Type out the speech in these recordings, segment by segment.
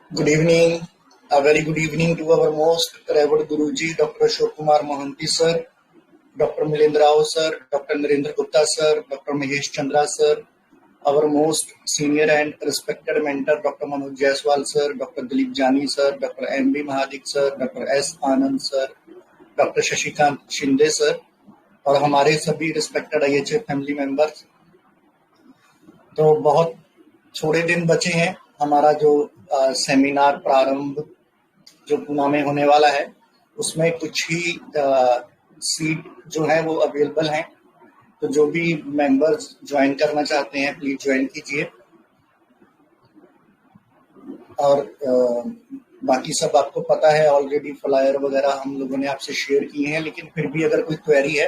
Good evening. A very good evening to our most revered Guruji, Dr. Ashok Kumar Mohanty sir, Dr. Milendra Rao sir, Dr. Narendra Gupta sir, Dr. Mahesh Chandra sir, our most senior and respected mentor, Dr. Manoj Jaiswal sir, Dr. Dilip Jani sir, Dr. M.B. Mahadik sir, Dr. S. Anand sir, Dr. Shashikant Shinde sir, और हमारे सभी respected IHF family members. तो बहुत थोड़े दिन बचे हैं, हमारा जो सेमिनार प्रारंभ जो पुणे में होने वाला है उसमें कुछ ही सीट जो है वो अवेलेबल हैं। तो जो भी मेंबर्स ज्वाइन करना चाहते हैं प्लीज ज्वाइन कीजिए। और बाकी सब आपको पता है, ऑलरेडी फ्लायर वगैरह हम लोगों ने आपसे शेयर किए हैं, लेकिन फिर भी अगर कोई क्वेरी है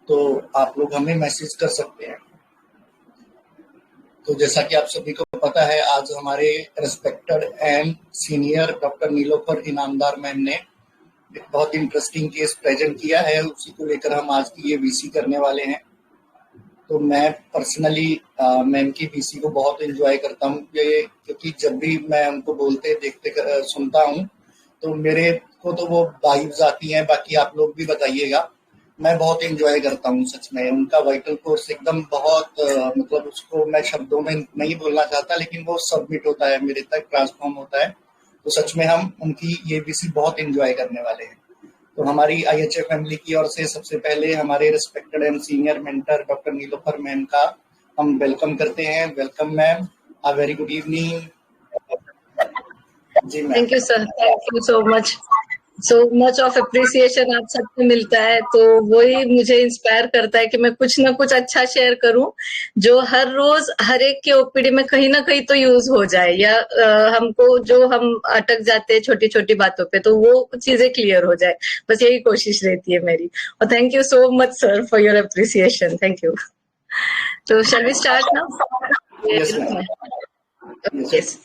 तो आप लोग हमें मैसेज कर सकते हैं। तो जैसा कि आप सभी को पता है, आज हमारे respected and senior doctor Nilofar Inamdar ma'am ने एक बहुत इंटरेस्टिंग केस प्रेजेंट किया है, उसी को लेकर हम आज की ये वीसी करने वाले हैं। तो मैं पर्सनली मैम की वीसी को बहुत एंजॉय करता हूँ, क्योंकि जब भी मैं उनको बोलते देखते सुनता हूँ तो मेरे को तो वो वाइब्स आती हैं। बाकी आप लोग भी बताइएगा, मैं बहुत एंजॉय करता हूँ सच में। उनका वाइटल कोर्स एकदम बहुत मतलब उसको मैं शब्दों में नहीं बोलना चाहता, लेकिन वो सबमिट होता है मेरे तक, ट्रांसफॉर्म होता है। तो सच में हम उनकी ये वीसी बहुत एंजॉय करने वाले हैं। तो हमारी IHF फैमिली की ओर से सबसे पहले हमारे respected and senior mentor doctor Nilofer ma'am का हम वेलकम करते हैं। Welcome ma'am, a very good evening. जी ma'am. Thank you sir, thank you so much of appreciation आप सबको मिलता है, तो वही मुझे इंस्पायर करता है कि मैं कुछ ना कुछ अच्छा शेयर करूं जो हर रोज हर एक के ओपीडी में कहीं ना कहीं तो यूज हो जाए, या हमको जो हम अटक जाते हैं छोटी छोटी बातों पे तो वो चीजें क्लियर हो जाए। बस यही कोशिश रहती है मेरी। और thank you so much sir for your appreciation. Thank you. तो shall we start now? Yes ma'am. Yes.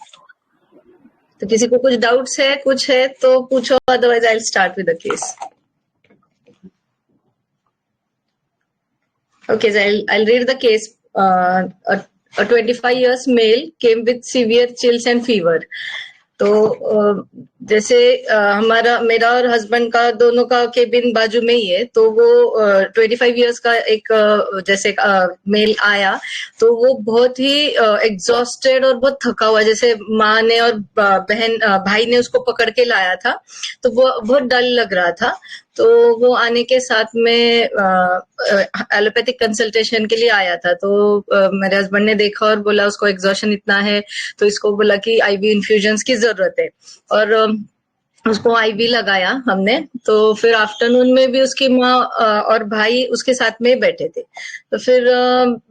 तो किसी को कुछ डाउट्स है, कुछ है तो पूछो, otherwise I will start with the case. Okay, so I'll read the case. A 25 years male came with severe chills and fever. तो जैसे हमारा मेरा और हस्बैंड का दोनों का केबिन बाजू में ही है, तो वो 25 इयर्स का एक जैसे मेल आया, तो वो बहुत ही एग्जॉस्टेड और बहुत थका हुआ, जैसे माँ ने और बहन भाई ने उसको पकड़ के लाया था, तो वो बहुत डल लग रहा था। तो वो आने के साथ में एलोपैथिक कंसल्टेशन के लिए आया था। तो मेरे हस्बैंड ने देखा और बोला उसको एग्जॉशन इतना है, तो इसको बोला कि आईवी इन्फ्यूजन्स की जरूरत है, और उसको आईवी लगाया हमने। तो फिर आफ्टरनून में भी उसकी माँ और भाई उसके साथ में बैठे थे। तो फिर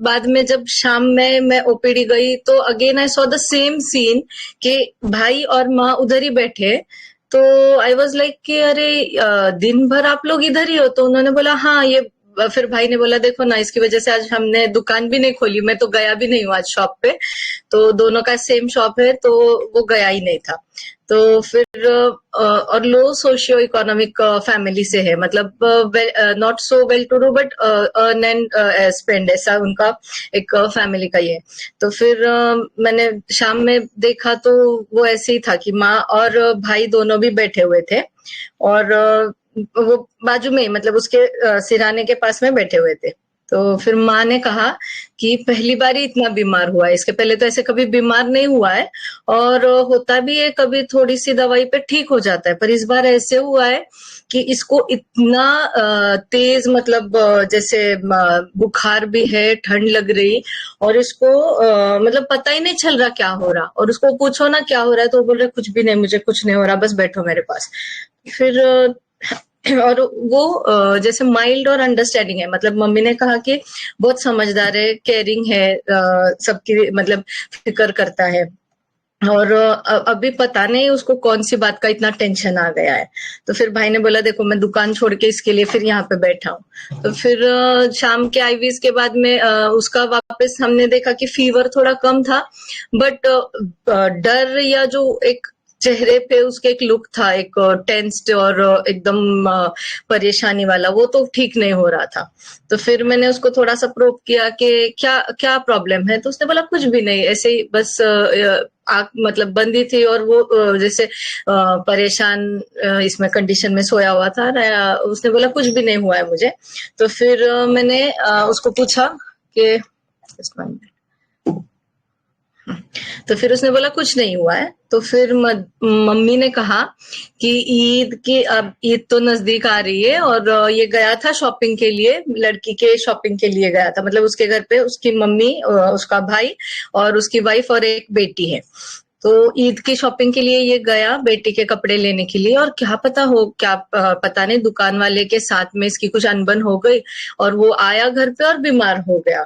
बाद में जब शाम में मैं ओपीडी गई तो again I saw the same scene कि भाई और माँ उधर ही बैठे। तो आई वॉज लाइक कि अरे दिन भर आप लोग इधर ही हो? तो उन्होंने बोला हाँ ये। फिर भाई ने बोला देखो ना, इसकी वजह से आज हमने दुकान भी नहीं खोली, मैं तो गया भी नहीं हूँ आज शॉप पे, तो दोनों का सेम शॉप है, तो वो गया ही नहीं था। तो फिर और लो सोशियो इकोनॉमिक फैमिली से है, मतलब not so well to do but earn and spend, ऐसा उनका एक फैमिली का ये। तो फिर मैंने शाम में देखा तो वो ऐसे ही था कि माँ और भाई दोनों भी बैठे हुए थे, और वो बाजू में मतलब उसके सिराने के पास में बैठे हुए थे। तो फिर माँ ने कहा कि पहली बार ही इतना बीमार हुआ है, इसके पहले तो ऐसे कभी बीमार नहीं हुआ है, और होता भी है कभी थोड़ी सी दवाई पे ठीक हो जाता है, पर इस बार ऐसे हुआ है कि इसको इतना तेज, मतलब जैसे बुखार भी है, ठंड लग रही, और इसको मतलब पता ही नहीं चल रहा क्या हो रहा, और उसको पूछो ना क्या हो रहा है तो बोल रहे कुछ भी नहीं, मुझे कुछ नहीं हो रहा, बस बैठो मेरे पास। फिर और वो जैसे माइल्ड और अंडरस्टैंडिंग है, मतलब मम्मी ने कहा कि बहुत समझदार है, केयरिंग है, सबकी मतलब फिक्र करता है, और अभी पता नहीं उसको कौन सी बात का इतना टेंशन आ गया है। तो फिर भाई ने बोला देखो मैं दुकान छोड़ के इसके लिए फिर यहाँ पे बैठा हूँ। तो फिर शाम के आईवीज के बाद में उसका वापस हमने देखा कि फीवर थोड़ा कम था, बट डर या जो एक चेहरे पे उसके एक लुक था, एक टेंस्ड और एकदम परेशानी वाला, वो तो ठीक नहीं हो रहा था। तो फिर मैंने उसको थोड़ा सा प्रोब किया कि क्या क्या प्रॉब्लम है, तो उसने बोला कुछ भी नहीं, ऐसे ही बस आंख मतलब बंदी थी और वो जैसे परेशाान इसमें कंडीशन में सोया हुआ था। उसने बोला कुछ भी नहीं हुआ है मुझे। तो फिर मैंने उसको पूछा कि तो फिर उसने बोला कुछ नहीं हुआ है। तो फिर मम्मी ने कहा कि ईद की, अब ईद तो नजदीक आ रही है और ये गया था शॉपिंग के लिए, लड़की के शॉपिंग के लिए गया था, मतलब उसके घर पे उसकी मम्मी, उसका भाई और उसकी वाइफ और एक बेटी है। तो ईद की शॉपिंग के लिए ये गया बेटी के कपड़े लेने के लिए, और क्या पता हो क्या पता नहीं दुकान वाले के साथ में इसकी कुछ अनबन हो गई और वो आया घर पे और बीमार हो गया।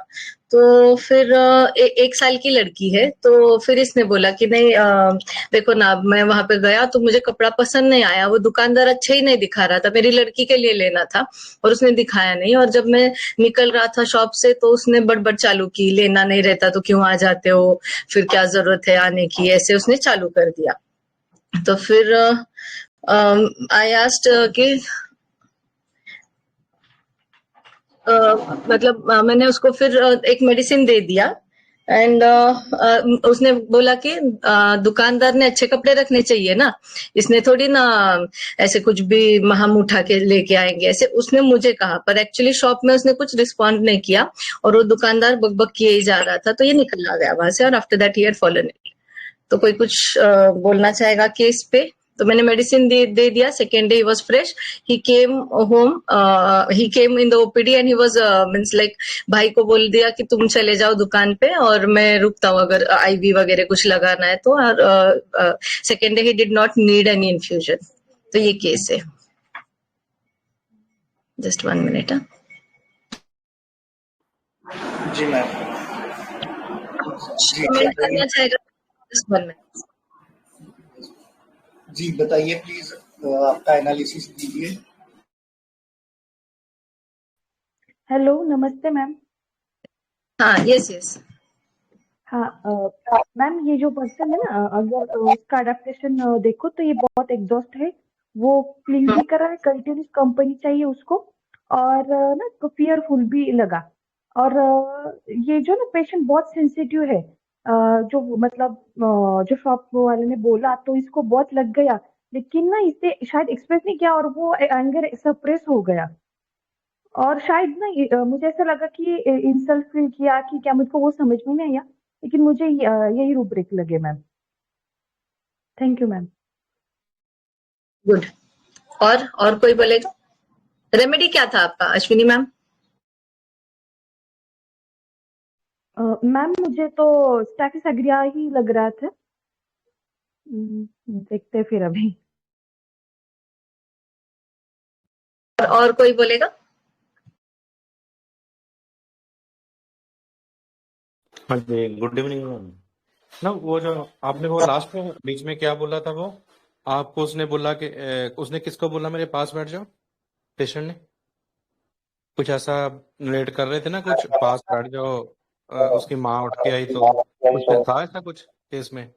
तो फिर एक साल की लड़की है। तो फिर इसने बोला कि नहीं, देखो ना, मैं वहां पे गया तो मुझे कपड़ा पसंद नहीं आया, वो दुकानदार अच्छा ही नहीं दिखा रहा था, मेरी लड़की के लिए लेना था और उसने दिखाया नहीं, और जब मैं निकल रहा था शॉप से तो उसने बड़बड़ चालू की, लेना नहीं रहता तो क्यों आ जाते हो, फिर क्या जरूरत है आने की, ऐसे उसने चालू कर दिया। तो फिर आई आस्क्ड कि मतलब मैंने उसको फिर एक मेडिसिन दे दिया। एंड उसने बोला कि दुकानदार ने अच्छे कपड़े रखने चाहिए ना, इसने थोड़ी ना ऐसे कुछ भी हम उठा के लेके आएंगे, ऐसे उसने मुझे कहा। पर एक्चुअली शॉप में उसने कुछ रिस्पॉन्ड नहीं किया और वो दुकानदार बकबक किए ही जा रहा था, तो ये निकल गया वहां से, और after that he had fallen it. तो कोई कुछ बोलना चाहेगा केस पे? तो मैंने मेडिसिन दे दिया। Second day he was fresh, he came home, he came in the OPD and he was means like, भाई को बोल दिया कि तुम चले जाओ दुकान पे और मैं रुकता हूँ अगर आईवी वगैरह कुछ लगाना है तो। और second day he did not need any infusion. तो ये केस है। Just 1 minute. जी मैम। जी कमेंट बताइए। करना चाहेगा? Just 1 minute. जी बताइए प्लीज, आपका एनालिसिस दीजिए। हेलो, नमस्ते मैम। हाँ, यस यस। हाँ, मैम ये जो पर्सन है ना, अगर उसका अडेप्टेशन देखो तो ये बहुत एग्जॉस्ट है। वो क्लीन भी कर रहा है, कंटिन्यूस कंपनी चाहिए उसको, और ना इसको फियरफुल भी लगा। और ये जो ना पेशेंट बहुत सेंसिटिव है, जो मतलब जो शॉप वाले ने बोला तो इसको बहुत लग गया, लेकिन ना इसे शायद एक्सप्रेस नहीं किया और वो एंगर सप्रेस हो गया। और शायद ना मुझे ऐसा लगा कि इंसल्ट फील किया कि क्या, मुझको वो समझ में नहीं आया, लेकिन मुझे यही रूब्रिक लगे ma'am. Thank you ma'am. Good. और कोई बोलेगा? रेमेडी क्या था आपका अश्विनी मैम? मैम मुझे तो स्टैटिस अग्रिया ही लग रहा था। देखते हैं फिर अभी। और कोई बोलेगा? हाँ जी, गुड इवनिंग मैम। ना वो जो आपने वो लास्ट में बीच में क्या बोला था, वो आपको उसने बोला कि उसने किसको बोला मेरे पास बैठ जाओ, पेशेंट ने कुछ ऐसा रिलेट कर रहे थे ना, कुछ पास बैठ जाओ, उसकी माँ उठ के आई, तो कुछ था ऐसा कुछ केस में?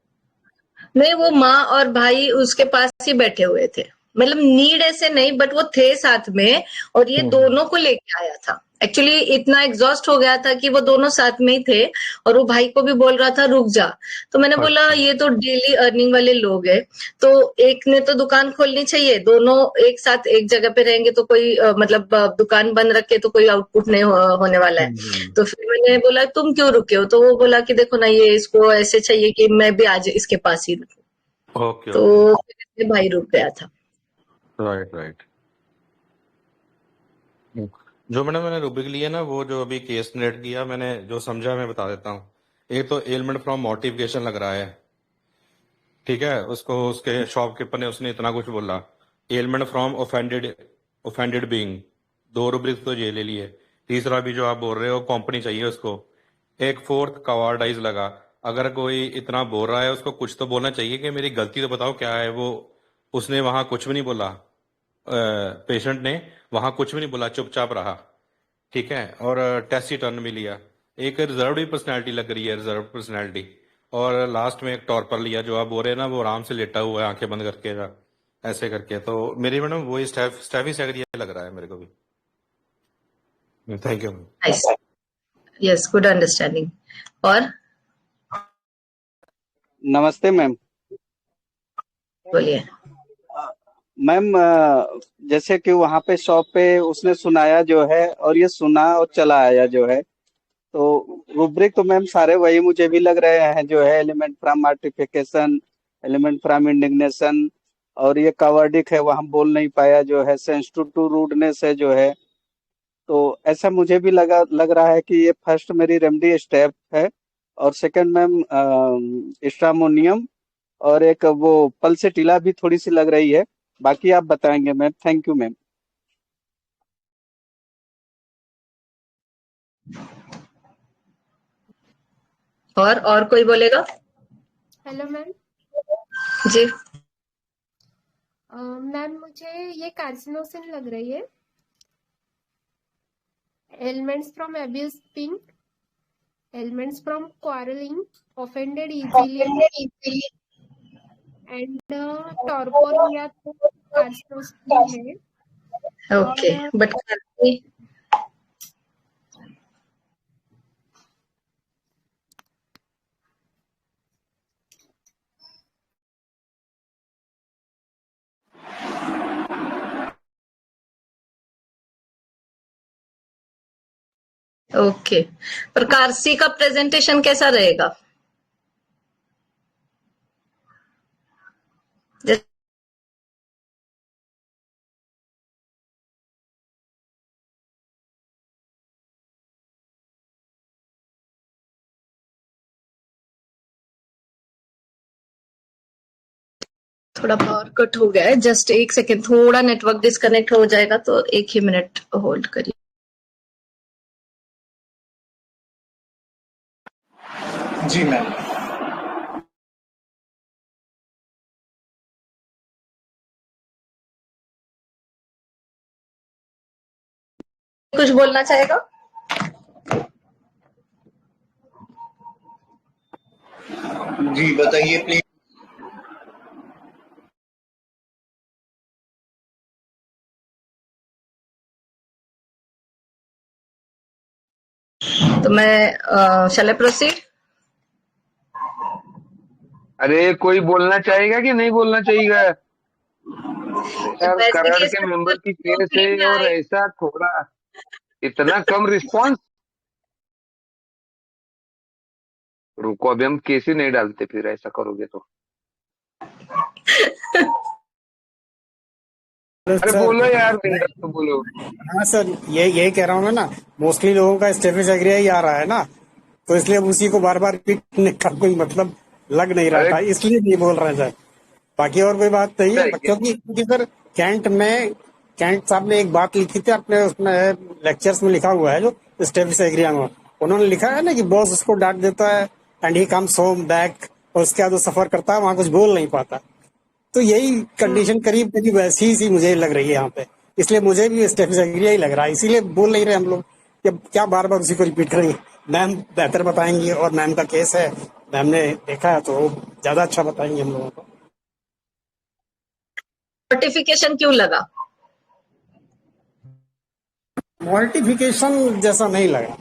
नहीं, वो माँ और भाई उसके पास ही बैठे हुए थे, मतलब नीड ऐसे नहीं, बट वो थे साथ में और ये हम्म। दोनों को लेके आया था। एक्चुअली इतना एग्जॉस्ट हो गया था कि वो दोनों साथ में ही थे और वो भाई को भी बोल रहा था रुक जा। तो मैंने बोला अच्छा। ये तो डेली अर्निंग वाले लोग हैं, तो एक ने तो दुकान खोलनी चाहिए, दोनों एक साथ एक जगह पे रहेंगे तो कोई मतलब दुकान बंद रखे तो कोई आउटपुट नहीं होने वाला है। हम्म। तो फिर मैंने बोला तुम क्यों रुके हो, तो वो बोला कि देखो ना, ये इसको ऐसे चाहिए कि मैं भी आज इसके पास ही रुकूं। ओके तो ओके। फिर इसलिए भाई रुक गया था। Right right. जो मैंने रूब्रिक लिया ना, वो जो अभी केस नरेट किया मैंने, जो समझा मैं बता देता हूँ। एक तो एलिमेंट फ्रॉम मोटिफिकेशन लग रहा है, ठीक है, उसको उसके शॉपकीपर ने उसने इतना कुछ बोला। एलिमेंट फ्रॉम ओफेंडेड, ओफेंडेड बीइंग, दो रूब्रिक तो ये ले लिए। तीसरा भी जो आप बोल रहे हो कंपनी चाहिए उसको। एक फोर्थ कवार्डाइज लगा। अगर कोई इतना बोल रहा है उसको कुछ तो बोलना चाहिए कि मेरी गलती तो बताओ क्या है वो। उसने वहां कुछ भी नहीं बोला, पेशेंट ने वहां कुछ भी नहीं बोला, चुपचाप रहा, ठीक है, और टेस्ट टर्न भी लिया। एक रिजर्व पर्सनैलिटी लग रही है, रिजर्व पर्सनैलिटी। और लास्ट में एक टॉर्पर लिया, जो आप बोल रहे हैं ना, वो आराम से लेटा हुआ है आंखें बंद करके ऐसे करके। तो मेरी मैडम वही स्टैफी सेग्रिया लग रहा है मेरे को भी। Thank you. Nice, yes, good understanding. और नमस्ते मैम। बोलिए। मैम जैसे कि वहाँ पे शॉप पे उसने सुनाया जो है, और ये सुना और चला आया जो है, तो रूब्रिक तो मैम सारे वही मुझे भी लग रहे हैं जो है, element from mortification, element from indignation, और ये कावर्डिक है, वहाँ बोल नहीं पाया जो है, सेंसिटिव टू रूडनेस है जो है। तो ऐसा मुझे भी लग रहा है कि ये फर्स्ट मेरी रेमडी स्टेप है, और सेकंड मैम स्ट्रामोनियम, और एक वो पल्सेटिला भी थोड़ी सी लग रही है। बाकी आप बताएंगे मैम। Thank you ma'am. और कोई बोलेगा? Hello ma'am. जी। मैम मुझे ये कार्सिनोसिन लग रही है। Elements from abuse pink, elements from quarreling, offended easily, एंड टॉर्पोरिया तो कार्सिनोसिन है। ओके, और बट ओके, पर कार्सी का प्रेजेंटेशन कैसा रहेगा? थोड़ा पावर कट हो गया है, जस्ट एक सेकेंड, थोड़ा नेटवर्क डिस्कनेक्ट हो जाएगा तो 1 ही मिनट होल्ड करिए। जी मैम। कुछ बोलना चाहेगा? जी बताइए प्लीज। तो मैं शैल आई प्रोसीड? अरे कोई बोलना चाहेगा कि नहीं बोलना चाहिएगा? यार वैसे करड़ केस के मेंबर की केस है में और आए। ऐसा थोड़ा इतना कम रिस्पांस। रुको, अभी हम केस ही नहीं डालते फिर ऐसा करोगे तो। अरे सर, बोलो यार, बिंदास तो बोलो। हाँ सर, यही कह रहा हूँ मैं ना, मोस्टली लोगों का स्टेफिस एग्रिया ही आ रहा है ना, तो इसलिए अब उसी को बार बार रिपीट करने का कोई मतलब लग नहीं रहा अरे था, इसलिए नहीं बोल रहे हैं सर। बाकी और कोई बात नहीं है, चाहिए। क्योंकि सर कैंट साहब ने एक बात लिखी थी अपने उसमें लेक्चर्स में लिखा हुआ है, जो स्टेफिस एग्रिया में उन्होंने लिखा है ना कि बॉस उसको डांट देता है and he comes home back, और उसके बाद वो सफर करता है, वहां कुछ बोल नहीं पाता। तो यही कंडीशन करीब करीब वैसी ही सी मुझे लग रही है यहाँ पे, इसलिए मुझे भी स्टेफिस एग्रिया ही लग रहा है, इसीलिए बोल नहीं रहे हम लोग कि अब क्या बार बार उसी को रिपीट करेंगे। मैम बेहतर बताएंगी, और मैम का केस है, मैम ने देखा है तो ज्यादा अच्छा बताएंगे हम लोगों को। नोटिफिकेशन क्यों लगा? मॉर्टिफिकेशन जैसा नहीं लगा,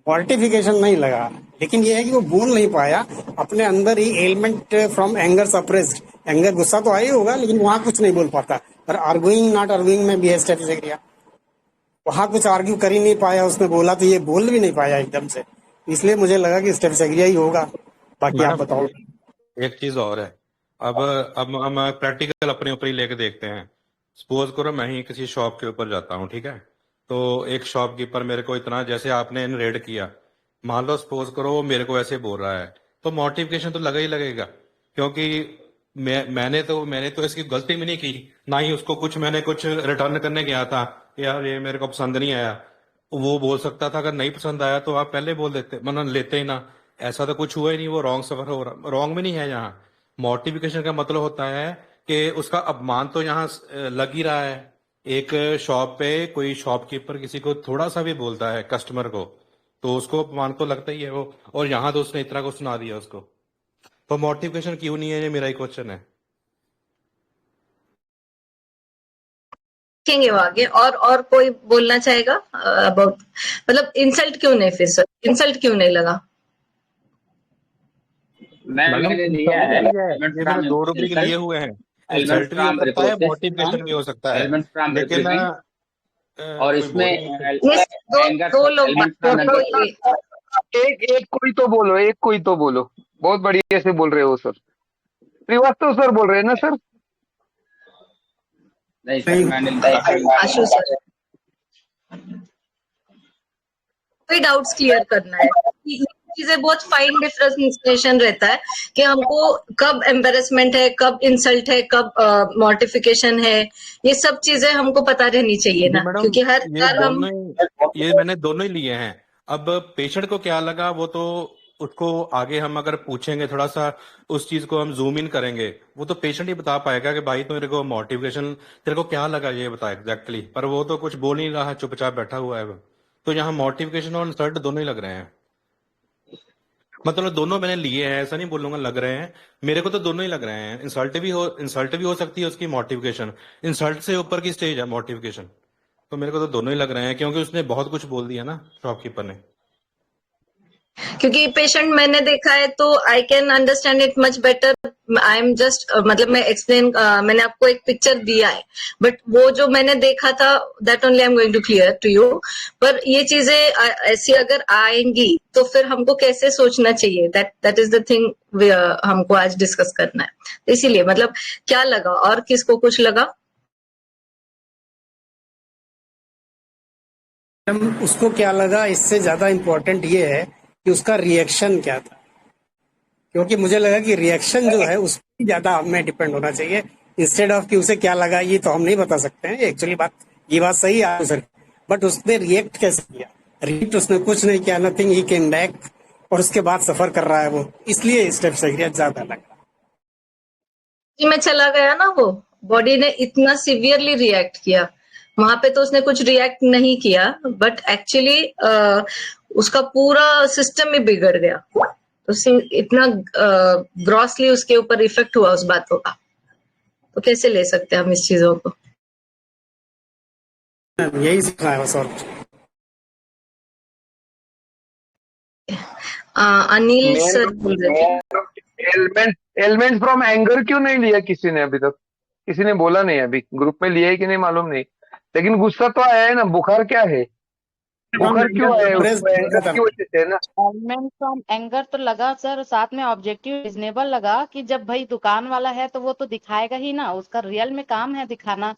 मॉर्टिफिकेशन नहीं लगा, लेकिन ये है कि वो बोल नहीं पाया अपने अंदर ही, element from anger suppressed, anger गुस्सा तो आया होगा लेकिन वहां कुछ नहीं बोल पाता। पर आर्गुइंग नॉट आर्गुइंग में भी है स्टेफिस एग्रिया, वहां कुछ आर्ग्यू कर ही नहीं पाया, उसने बोला तो ये बोल भी नहीं पाया एकदम से, इसलिए मुझे लगा कि स्टेफिस एग्रिया ही होगा। बाकी आप मैडम बताओ। एक चीज और है। अब हम प्रैक्टिकल अपने ऊपर ही लेके देखते हैं। सपोज करो मैं ही किसी शॉप के ऊपर जाता हूँ, ठीक है? तो एक शॉपकीपर मेरे को इतना, जैसे आपने इन रेड किया, मान लो सपोज करो वो मेरे को ऐसे बोल रहा है, तो मोटिफिकेशन तो लगा ही लगेगा, क्योंकि मैंने तो इसकी गलती भी नहीं की, ना ही उसको कुछ मैंने कुछ रिटर्न करने गया था कि यार ये मेरे को पसंद नहीं आया। वो बोल सकता था अगर नहीं पसंद आया तो आप पहले बोल देते, मतलब लेते ही ना। ऐसा तो कुछ हुआ ही नहीं, वो रॉन्ग सफर हो रहा, रॉन्ग में नहीं है यहाँ। मोटिफिकेशन का मतलब होता है कि उसका अपमान तो यहाँ लग ही रहा है। एक शॉप पे कोई शॉपकीपर किसी को थोड़ा सा भी बोलता है कस्टमर को, तो उसको अपमान तो लगता ही है वो, और यहाँ तो उसने इतना को सुना दिया उसको। तो मोटिफिकेशन क्यों नहीं है, ये मेरा ही क्वेश्चन है। देखेंगे वो आगे। और कोई बोलना चाहेगा अबाउट, मतलब इंसल्ट क्यों नहीं, फिर सर इंसल्ट क्यों नहीं लगा? मैम मैंने लिया है एलिमेंट ये फ्रॉम मैंने 2 रुपये लिए हुए हैं, एलिमेंट इंसल्ट भी हो फ्रॉम सकता है, रिपोर्टेड मोटिफिकेशन भी हो सकता है, एलिमेंट फ्रॉम लेकिन रिप्रेजेंट और कोई इसमें बोल ये दो लोग एलिमेंट बात फ्रॉम कर रहे हैं। एक कोई तो बोलो, एक कोई तो बोलो। बहुत बढ़िया से बोल रहे हो सर। श्रीवास्तव सर बोल रहे हैं ना सर? नहीं सर, मैंने आशु सर, कोई डाउट्स क्लियर करना है। ये चीजें बहुत फाइन डिफरेंशिएशन रहता है कि हमको कब एम्बेरसमेंट है, कब इंसल्ट है, कब मॉर्टिफिकेशन है, ये सब चीजें हमको पता रहनी चाहिए ना, मैडम क्योंकि हर बार हम ये मैंने दोनों ही लिए हैं। अब पेशेंट को क्या लगा वो तो उसको आगे हम अगर पूछेंगे, थोड़ा सा उस चीज को हम जूम इन करेंगे, वो तो पेशेंट ही बता पाएगा कि भाई तेरे को मोटिवेशन, तेरे को क्या लगा ये बता एग्जैक्टली। पर वो तो कुछ बोल नहीं रहा, चुपचाप बैठा हुआ है वो। तो यहाँ मोटिवेशन और इंसल्ट दोनों ही लग रहे हैं। मतलब दोनों मैंने लिए हैं, ऐसा नहीं बोलूंगा लग रहे हैं, मेरे को तो दोनों ही लग रहे हैं। इंसल्ट भी हो सकती है उसकी, मोटिफिकेशन इंसल्ट से ऊपर की स्टेज है मोटिफिकेशन। तो मेरे को तो दोनों ही लग रहे हैं, क्योंकि उसने बहुत कुछ बोल दिया ना शॉपकीपर ने। क्योंकि पेशेंट मैंने देखा है तो I can understand it much better. I am just मतलब मैं एक्सप्लेन, मैंने आपको एक पिक्चर दिया है, बट वो जो मैंने देखा था that only I am going to clear to you. पर ये चीजें ऐसी अगर आएंगी तो फिर हमको कैसे सोचना चाहिए, दैट इज द थिंग हमको आज डिस्कस करना है। इसीलिए मतलब क्या लगा, और किसको कुछ लगा? उसको क्या लगा इससे ज्यादा इम्पोर्टेंट ये है कि उसका रिएक्शन क्या था, क्योंकि मुझे लगा कि रिएक्शन जो है उस पर ज्यादा हमें डिपेंड होना चाहिए इंस्टेड ऑफ कि उसे क्या लगा। ये तो हम नहीं बता सकते हैं एक्चुअली, ये बात सही है सर, बट उसने रिएक्ट कैसे किया? रिएक्ट उसने कुछ नहीं किया, नथिंग, ही केम बैक, और उसके बाद सफर कर रहा है वो, इसलिए स्टेप सेग्रिया ज्यादा लगा। में चला गया ना, वो बॉडी ने इतना सिवियरली रिएक्ट किया। वहां पे तो उसने कुछ रिएक्ट नहीं किया, बट एक्चुअली उसका पूरा सिस्टम ही बिगड़ गया। तो इतना ग्रॉसली उसके ऊपर इफेक्ट हुआ उस बातों का, तो कैसे ले सकते हैं हम इस चीजों को? यही सीखना है बस। और अनिल सर बोल रहे थे एलिमेंट फ्रॉम एंगर क्यों नहीं लिया किसी ने अभी तक? किसी ने बोला नहीं अभी, ग्रुप में लिया है कि नहीं मालूम नहीं, लेकिन गुस्सा तो आया है ना। बुखार क्या है, बुखार क्यों आया है उसको? एंगर की वजह से ना। एलिमेंट फ्रॉम एंगर तो लगा सर, साथ में ऑब्जेक्टिव रीजनेबल लगा कि जब भाई दुकान वाला है तो वो तो दिखाएगा ही ना, उसका रियल में काम है दिखाना।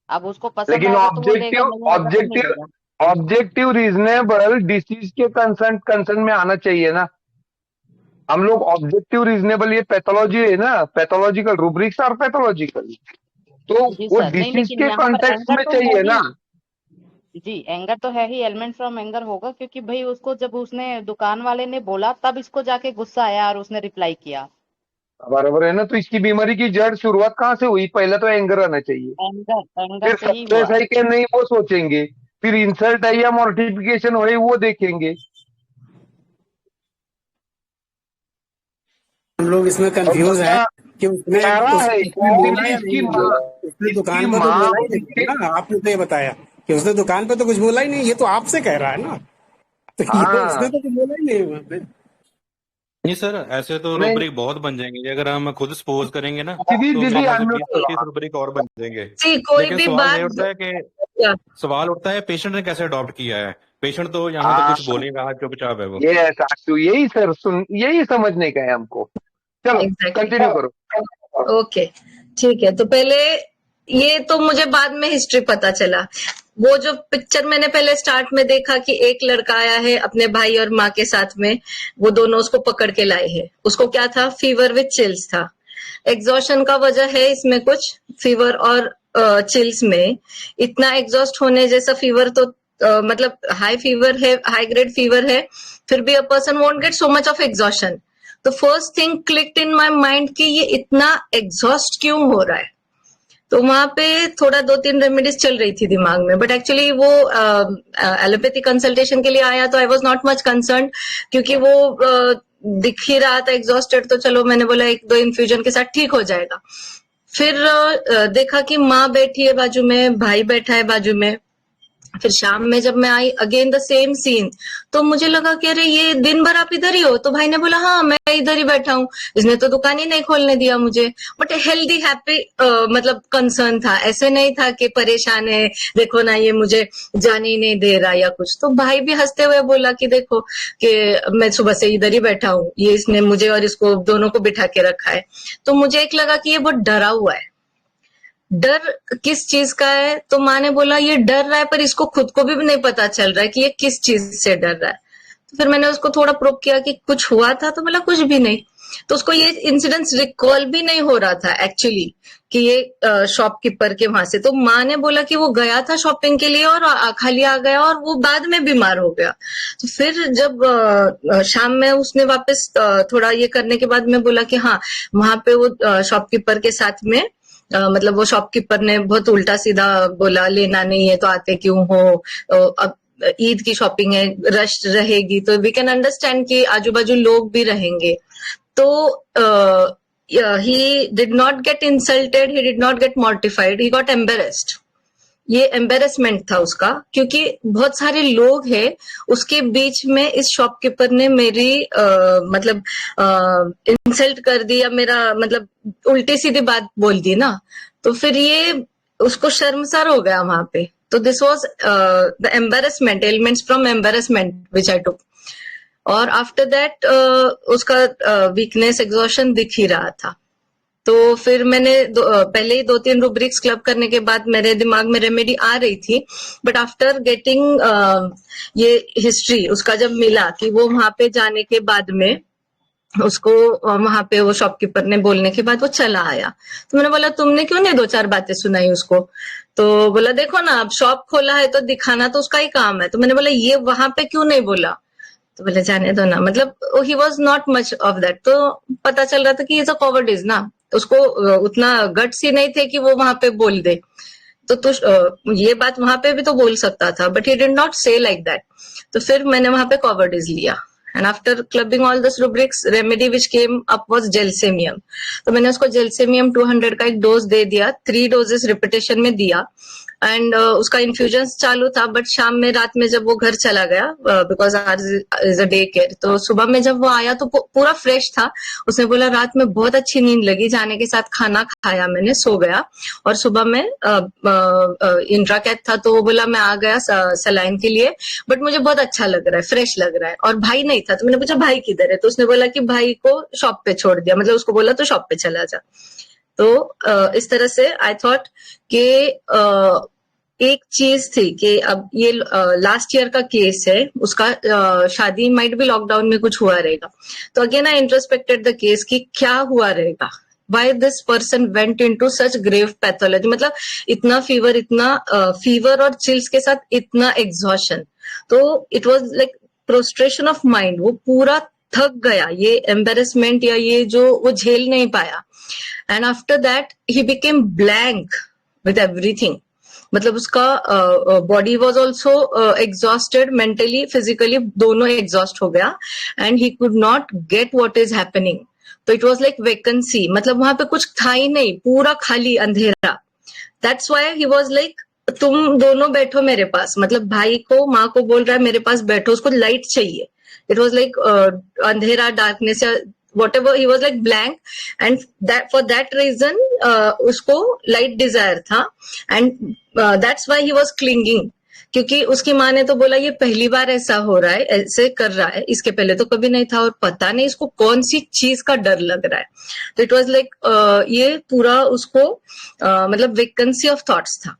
अब उसको पसंद लेकिन आएगा तो वो लेगा, नहीं आएगा तो नहीं लेगा। ऑब्जेक्टिव रीजनेबल डिसीज के कंसर्न में आना चाहिए ना। हम लोग ऑब्जेक्टिव रीजनेबल, ये पैथोलॉजी है ना, पैथोलॉजिकल रूब्रिक्स और पैथोलॉजिकल, तो जी वो सर, नहीं डिसीज लेकिन के यहाँ पर कॉन्टेक्स्ट एंगर में तो है चाहिए ना। ही। जी एंगर तो है ही, एलिमेंट फ्रॉम एंगर होगा, क्योंकि भाई उसको जब उसने दुकान वाले ने बोला तब इसको जाके गुस्सा आया और उसने रिप्लाई किया। बराबर है ना। तो इसकी बीमारी की जड़ शुरुआत कहाँ से हुई? पहले तो एंगर आना चाहिए, एंगर फिर से ही सक्सेस हुआ। है कि नहीं वो सोचेंगे, फिर इंसल्ट है या मॉर्टिफिकेशन हो वो देखेंगे। हम लोग इसमें कंफ्यूज है कि उसने बोला या नहीं बोला। उसने दुकान पे तो बोला ही नहीं ना, आपने तो ये बताया कि उसने दुकान पे तो कुछ बोला ही नहीं, ये तो आपसे कह रहा है ना, तो ये उसने तो कुछ बोला ही नहीं वहाँ पे। नहीं सर, ऐसे तो रूब्रिक बहुत बन जाएंगे अगर हम खुद सपोज करेंगे ना, दीदी तो दीदी मेरे ख्याल से अनम्यूट 20-25 रूब्रिक और बन जाएंगे। कोई लेकिन भी सवाल ये बात उठता है कि सवाल उठता है पेशेंट ने कैसे अडॉप्ट किया है। पेशेंट तो यहाँ तो कुछ बोल नहीं रहा, चुपचाप है वो। ये साक्षु, यही सर यही समझने का है हमको। चलो कंटिन्यू करो। ओके ठीक है। तो पहले ये तो मुझे बाद में हिस्ट्री पता चला। वो जो पिक्चर मैंने पहले स्टार्ट में देखा कि एक लड़का आया है अपने भाई और माँ के साथ में, वो दोनों उसको पकड़ के लाए हैं। उसको क्या था? फीवर विथ चिल्स था। एग्जॉशन का वजह है इसमें कुछ, फीवर और चिल्स में। इतना एग्जॉस्ट होने जैसा फीवर तो मतलब हाई फीवर है, हाई ग्रेड फीवर है, फिर भी a person won't get so much of exhaustion. तो first thing clicked in my mind कि ये इतना एग्जॉस्ट क्यों हो रहा है। तो वहां पे थोड़ा 2-3 रेमेडीज चल रही थी दिमाग में, बट एक्चुअली वो एलोपैथी कंसल्टेशन के लिए आया तो I was not much concern, क्योंकि वो दिख ही रहा था एग्जॉस्टेड, तो चलो मैंने बोला 1-2 इन्फ्यूजन के साथ ठीक हो जाएगा। फिर देखा कि माँ बैठी है बाजू में, भाई बैठा है बाजू में। फिर शाम में जब मैं आई, अगेन द सेम सीन, तो मुझे लगा कि अरे ये दिन भर आप इधर ही हो? तो भाई ने बोला हाँ मैं इधर ही बैठा हूँ, इसने तो दुकान ही नहीं खोलने दिया मुझे। बट हेल्दी हैप्पी मतलब कंसर्न था, ऐसे नहीं था कि परेशान है, देखो ना ये मुझे जाने ही नहीं दे रहा या कुछ। तो भाई भी हंसते हुए बोला कि देखो कि मैं सुबह से इधर ही बैठा हूँ, ये इसने मुझे और इसको दोनों को बिठा के रखा है। तो मुझे एक लगा कि ये बहुत डरा हुआ है। डर किस चीज का है? तो माँ ने बोला ये डर रहा है, पर इसको खुद को भी नहीं पता चल रहा है कि ये किस चीज से डर रहा है। तो फिर मैंने उसको थोड़ा प्रोब किया कि कुछ हुआ था, तो बोला कुछ भी नहीं। तो उसको ये इंसिडेंट्स रिकॉल भी नहीं हो रहा था एक्चुअली कि ये शॉपकीपर के वहां से। तो माँ ने बोला कि वो गया था शॉपिंग के लिए और खाली आ गया और वो बाद में बीमार हो गया। तो फिर जब शाम में उसने वापस थोड़ा ये करने के बाद मैं बोला कि हाँ, वहां पे वो शॉपकीपर के साथ में मतलब वो शॉपकीपर ने बहुत उल्टा सीधा बोला, लेना नहीं है तो आते क्यों हो, अब ईद की शॉपिंग है, रश रहेगी, तो वी कैन अंडरस्टैंड कि आजू बाजू लोग भी रहेंगे। तो he did not get insulted, he did not get mortified, he got embarrassed. ये एम्बेरसमेंट था उसका, क्योंकि बहुत सारे लोग हैं, उसके बीच में इस शॉपकीपर ने मेरी मतलब इंसल्ट कर दी या मेरा मतलब उल्टी सीधी बात बोल दी ना, तो फिर ये उसको शर्मसार हो गया वहां पे। तो this was the embarrassment, elements from embarrassment which I took. और आफ्टर दैट उसका वीकनेस, एग्जॉशन दिख ही रहा था। तो फिर मैंने पहले ही 2-3 रूब्रिक्स क्लब करने के बाद मेरे दिमाग में रेमेडी आ रही थी, बट आफ्टर गेटिंग ये हिस्ट्री उसका जब मिला कि वो वहां पे जाने के बाद में उसको वहां पे वो शॉपकीपर ने बोलने के बाद वो चला आया। तो मैंने बोला तुमने क्यों नहीं 2-4 बातें सुनाई उसको? तो बोला देखो ना, अब शॉप खोला है तो दिखाना तो उसका ही काम है। तो मैंने बोला ये वहां पे क्यों नहीं बोला? तो बोले जाने दो ना, मतलब he was not much of that. तो पता चल रहा था कि इज अ कॉवर्डिज ना, उसको उतना गट्स ही नहीं थे कि वो वहां पे बोल दे। तो ये बात वहां पे भी तो बोल सकता था, बट ही डिड नॉट से लाइक दैट। तो फिर मैंने वहां पे कॉवर्डिज लिया। And after clubbing all this rubrics, remedy which came up was gelsemium. तो मैंने उसको जेलसेमियम 200 का एक डोज दे दिया, 3 डोजेस रिपीटेशन में दिया। एंड उसका इन्फ्यूजन चालू था, बट शाम में, रात में जब वो घर चला गया, because ours is a day care, तो सुबह में जब वो आया तो पूरा फ्रेश था। उसने बोला रात में बहुत अच्छी नींद लगी, जाने के साथ खाना खाया मैंने, सो गया, और सुबह में इंट्राकैथ था तो वो बोला मैं आ गया सलाइन के लिए, बट मुझे बहुत अच्छा लग रहा है, फ्रेश लग रहा है। और भाई नहीं था, तो मैंने पूछा भाई किधर है? तो उसने बोला कि भाई को शॉप पे छोड़ दिया, मतलब उसको बोला तो शॉप पे चला जा। तो इस तरह से आई थॉट कि एक चीज थी कि अब ये लास्ट ईयर का केस है, उसका शादी माइट भी लॉकडाउन में कुछ हुआ रहेगा। तो again I introspected the case कि क्या हुआ रहेगा, why this person went into such grave pathology, मतलब इतना फीवर और चिल्स के साथ इतना एग्जॉशन। तो it was like prostration of mind, वो पूरा थक गया, ये एम्बेरसमेंट या ये जो वो झेल नहीं पाया। And after that he became blank with everything, मतलब उसका body was also exhausted, mentally physically दोनों एग्जॉस्ट हो गया, and he could not get what is happening. तो इट वॉज लाइक वैकेंसी, मतलब वहां पे कुछ था ही नहीं, पूरा खाली अंधेरा। That's why he was like तुम दोनों बैठो मेरे पास, मतलब भाई को, माँ को बोल रहा है मेरे पास बैठो, उसको लाइट चाहिए। इट वॉज लाइक अंधेरा, डार्कनेस या whatever, he was like blank, and that for that reason उसको लाइट डिजायर था, and that's why he was clinging, क्योंकि उसकी माँ ने तो बोला ये पहली बार ऐसा हो रहा है, ऐसे कर रहा है, इसके पहले तो कभी नहीं था, और पता नहीं इसको कौन सी चीज का डर लग रहा है। तो इट वाज लाइक ये पूरा उसको मतलब वेकेंसी ऑफ थॉट्स था।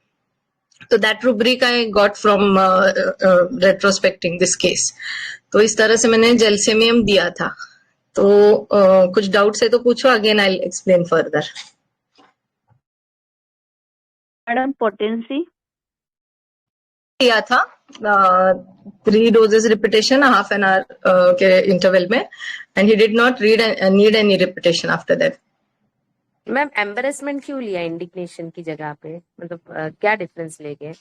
तो that rubric I got from retrospecting this case. तो इस तरह से मैंने जेलसेमियम दिया था। तो कुछ डाउट्स है तो पूछो, again I explain further. Madam potency दिया था 3 doses repetition half an hour के इंटरवल में, and he did not need any repetition after that. Ma'am embarrassment क्यों लिया इंडिग्नेशन की जगह पे, मतलब क्या डिफरेंस ले गए?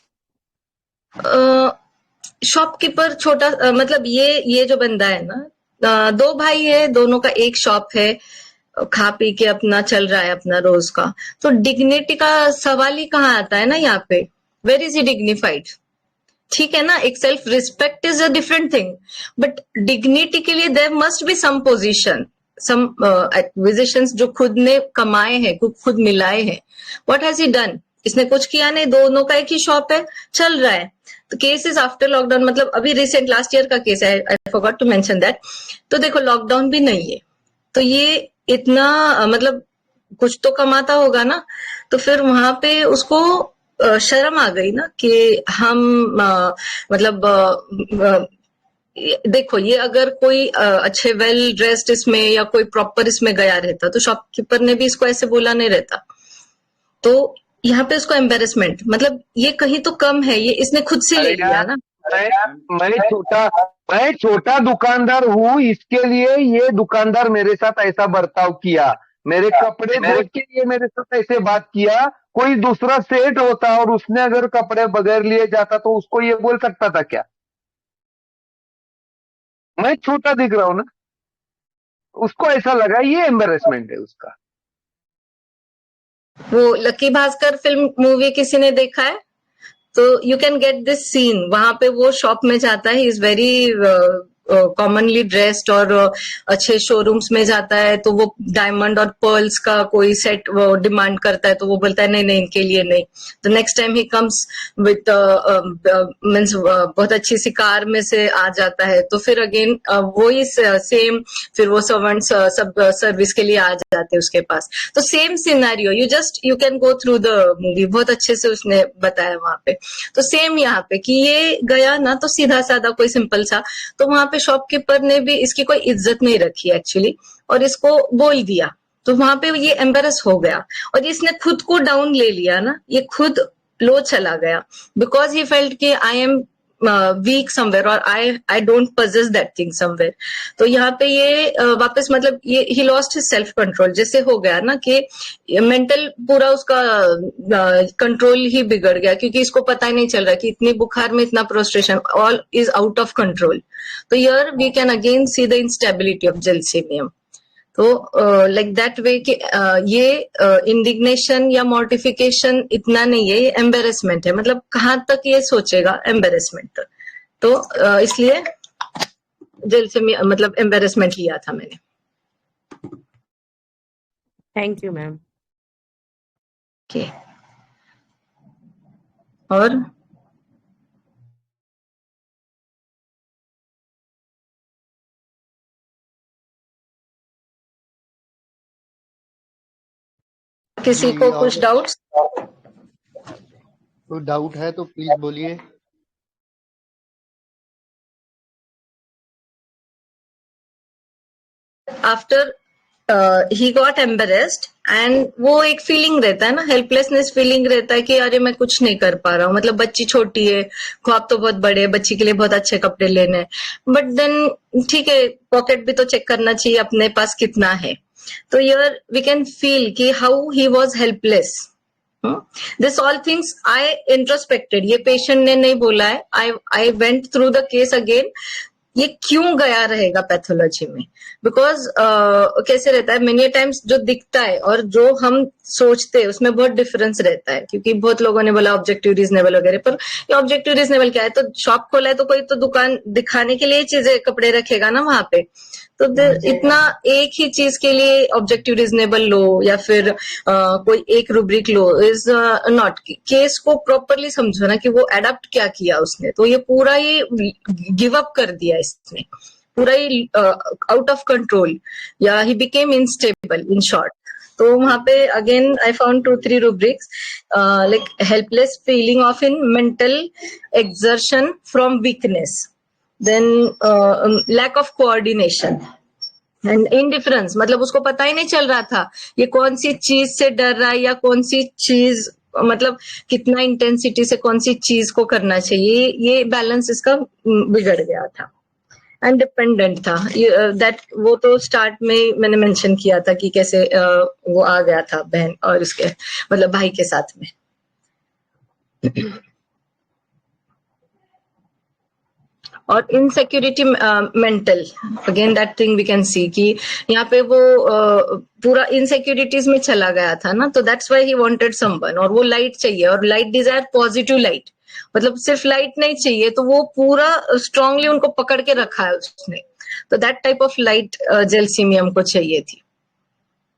शॉपकीपर छोटा मतलब ये जो बंदा है ना, दो भाई है, दोनों का एक शॉप है, खा पी के अपना चल रहा है अपना रोज का। तो डिग्निटी का सवाल ही कहाँ आता है ना यहाँ पे। Where is he dignified? ठीक है ना, एक self respect is a different thing, but dignity के लिए there must be some position, some acquisitions जो खुद ने कमाए हैं, खुद मिलाए हैं। What has he done? इसने कुछ किया नहीं, दोनों का एक ही शॉप है, चल रहा है। तो केस इज आफ्टर लॉकडाउन, मतलब अभी रिसेंट लास्ट ईयर का केस है, I forgot to mention that. तो देखो लॉकडाउन भी नहीं है, तो ये इतना मतलब कुछ तो कमाता होगा ना, तो फिर वहां पे उसको शर्म आ गई ना कि हम मतलब देखो ये अगर कोई अच्छे वेल ड्रेस्ड इसमें या कोई प्रॉपर इसमें गया रहता तो शॉपकीपर ने भी इसको ऐसे बोला नहीं रहता। तो यहाँ पे उसको एम्बेरसमेंट, मतलब ये कहीं तो कम है, ये इसने खुद से ले लिया ना। मैं छोटा दुकानदार हूँ, इसके लिए ये दुकानदार मेरे साथ ऐसा बर्ताव किया, मेरे कपड़े देख के लिए मेरे साथ ऐसे बात किया। कोई दूसरा सेठ होता और उसने अगर कपड़े बगैर लिए जाता तो उसको ये बोल सकता था क्या? मैं छोटा दिख रहा हूं ना, उसको ऐसा लगा, ये एम्बेरसमेंट है उसका। वो लकी भास्कर फिल्म मूवी किसी ने देखा है तो you can get this scene. वहां पे वो शॉप में जाता है, इज वेरी कॉमनली ड्रेस्ड और अच्छे शोरूम्स में जाता है, तो वो डायमंड और पर्ल्स का कोई सेट वो डिमांड करता है, तो वो बोलता है नहीं नहीं इनके लिए नहीं। तो next time he comes with means बहुत अच्छी सी कार में से आ जाता है, तो फिर अगेन वो ही सेम, फिर वो सर्वेंट्स सब सर्विस के लिए आ जाते हैं उसके पास। तो same scenario, you can go through the movie, बहुत अच्छे से उसने बताया वहां पे। तो सेम यहाँ पे कि ये गया ना तो सीधा साधा कोई सिंपल सा, तो वहां पे शॉपकीपर ने भी इसकी कोई इज्जत नहीं रखी एक्चुअली, और इसको बोल दिया, तो वहां पे ये एम्बेरस हो गया और इसने खुद को डाउन ले लिया ना, ये खुद लो चला गया, बिकॉज ही फेल्ट कि आई एम वीक समवेयर और I don't possess that thing somewhere. तो यहाँ पे ये वापस मतलब ये he lost his self control, जैसे हो गया ना कि मेंटल पूरा उसका कंट्रोल ही बिगड़ गया, क्योंकि इसको पता ही नहीं चल रहा कि इतनी बुखार में इतना prostration, all is out of control. तो here we can again see the instability of gelsemium. तो लाइक दैट वे कि ये इंडिग्नेशन या मॉर्टिफिकेशन इतना नहीं है, ये एम्बेरसमेंट है, मतलब कहाँ तक ये सोचेगा एम्बेरसमेंट तक। तो इसलिए जेल से मतलब एम्बेरसमेंट लिया था मैंने। Thank you ma'am. ओके, और किसी को कुछ डाउट्स? कोई डाउट है तो प्लीज बोलिए। After he got embarrassed and वो एक फीलिंग रहता है ना, हेल्पलेसनेस फीलिंग रहता है कि अरे मैं कुछ नहीं कर पा रहा हूँ, मतलब बच्ची छोटी है, ख्वाब तो बहुत बड़े है, बच्ची के लिए बहुत अच्छे कपड़े लेने हैं, बट देन ठीक है पॉकेट भी तो चेक करना चाहिए अपने पास कितना है। तो हियर वी कैन फील कि how he was helpless. This all things I introspected, ये पेशेंट ने नहीं बोला है, I went through the case again, ये क्यों गया रहेगा पैथोलॉजी में, बिकॉज कैसे रहता है मेनी टाइम्स जो दिखता है और जो हम सोचते हैं उसमें बहुत डिफरेंस रहता है, क्योंकि बहुत लोगों ने बोला ऑब्जेक्टिव रीजनेबल वगैरह, पर ये ऑब्जेक्टिव रीजनेबल क्या है? तो शॉप खोला है तो कोई तो दुकान दिखाने के लिए चीजें कपड़े रखेगा ना वहां पे, तो इतना एक ही चीज के लिए ऑब्जेक्टिव रीजनेबल लो या फिर कोई एक rubric low is not. Case को प्रॉपरली समझो ना कि वो एडप्ट क्या किया उसने, तो ये पूरा ही गिव अप कर दिया इसने, पूरा ही आउट ऑफ कंट्रोल, या he became instable in short. तो वहां पे again I found 2-3 rubrics, like helpless feeling of in mental exertion from weakness, then lack of coordination and indifference, मतलब उसको पता ही नहीं चल रहा था ये कौन सी चीज से डर रहा है या कौन सी चीज, मतलब कितना इंटेंसिटी से कौन सी चीज को करना चाहिए, ये बैलेंस इसका बिगड़ गया था। एंड डिपेंडेंट था दैट, वो तो स्टार्ट में मैंने मेंशन किया था कि कैसे वो आ गया था बहन और उसके मतलब भाई के साथ में। और insecurity mental, again that thing we can see कि यहाँ पे वो पूरा इनसिक्योरिटीज में चला गया था ना, तो that's why he wanted someone, और वो लाइट चाहिए, और लाइट डिजायर पॉजिटिव लाइट, मतलब सिर्फ लाइट नहीं चाहिए, तो वो पूरा स्ट्रांगली उनको पकड़ के रखा है उसने, तो that type of light gelsemium को चाहिए थी।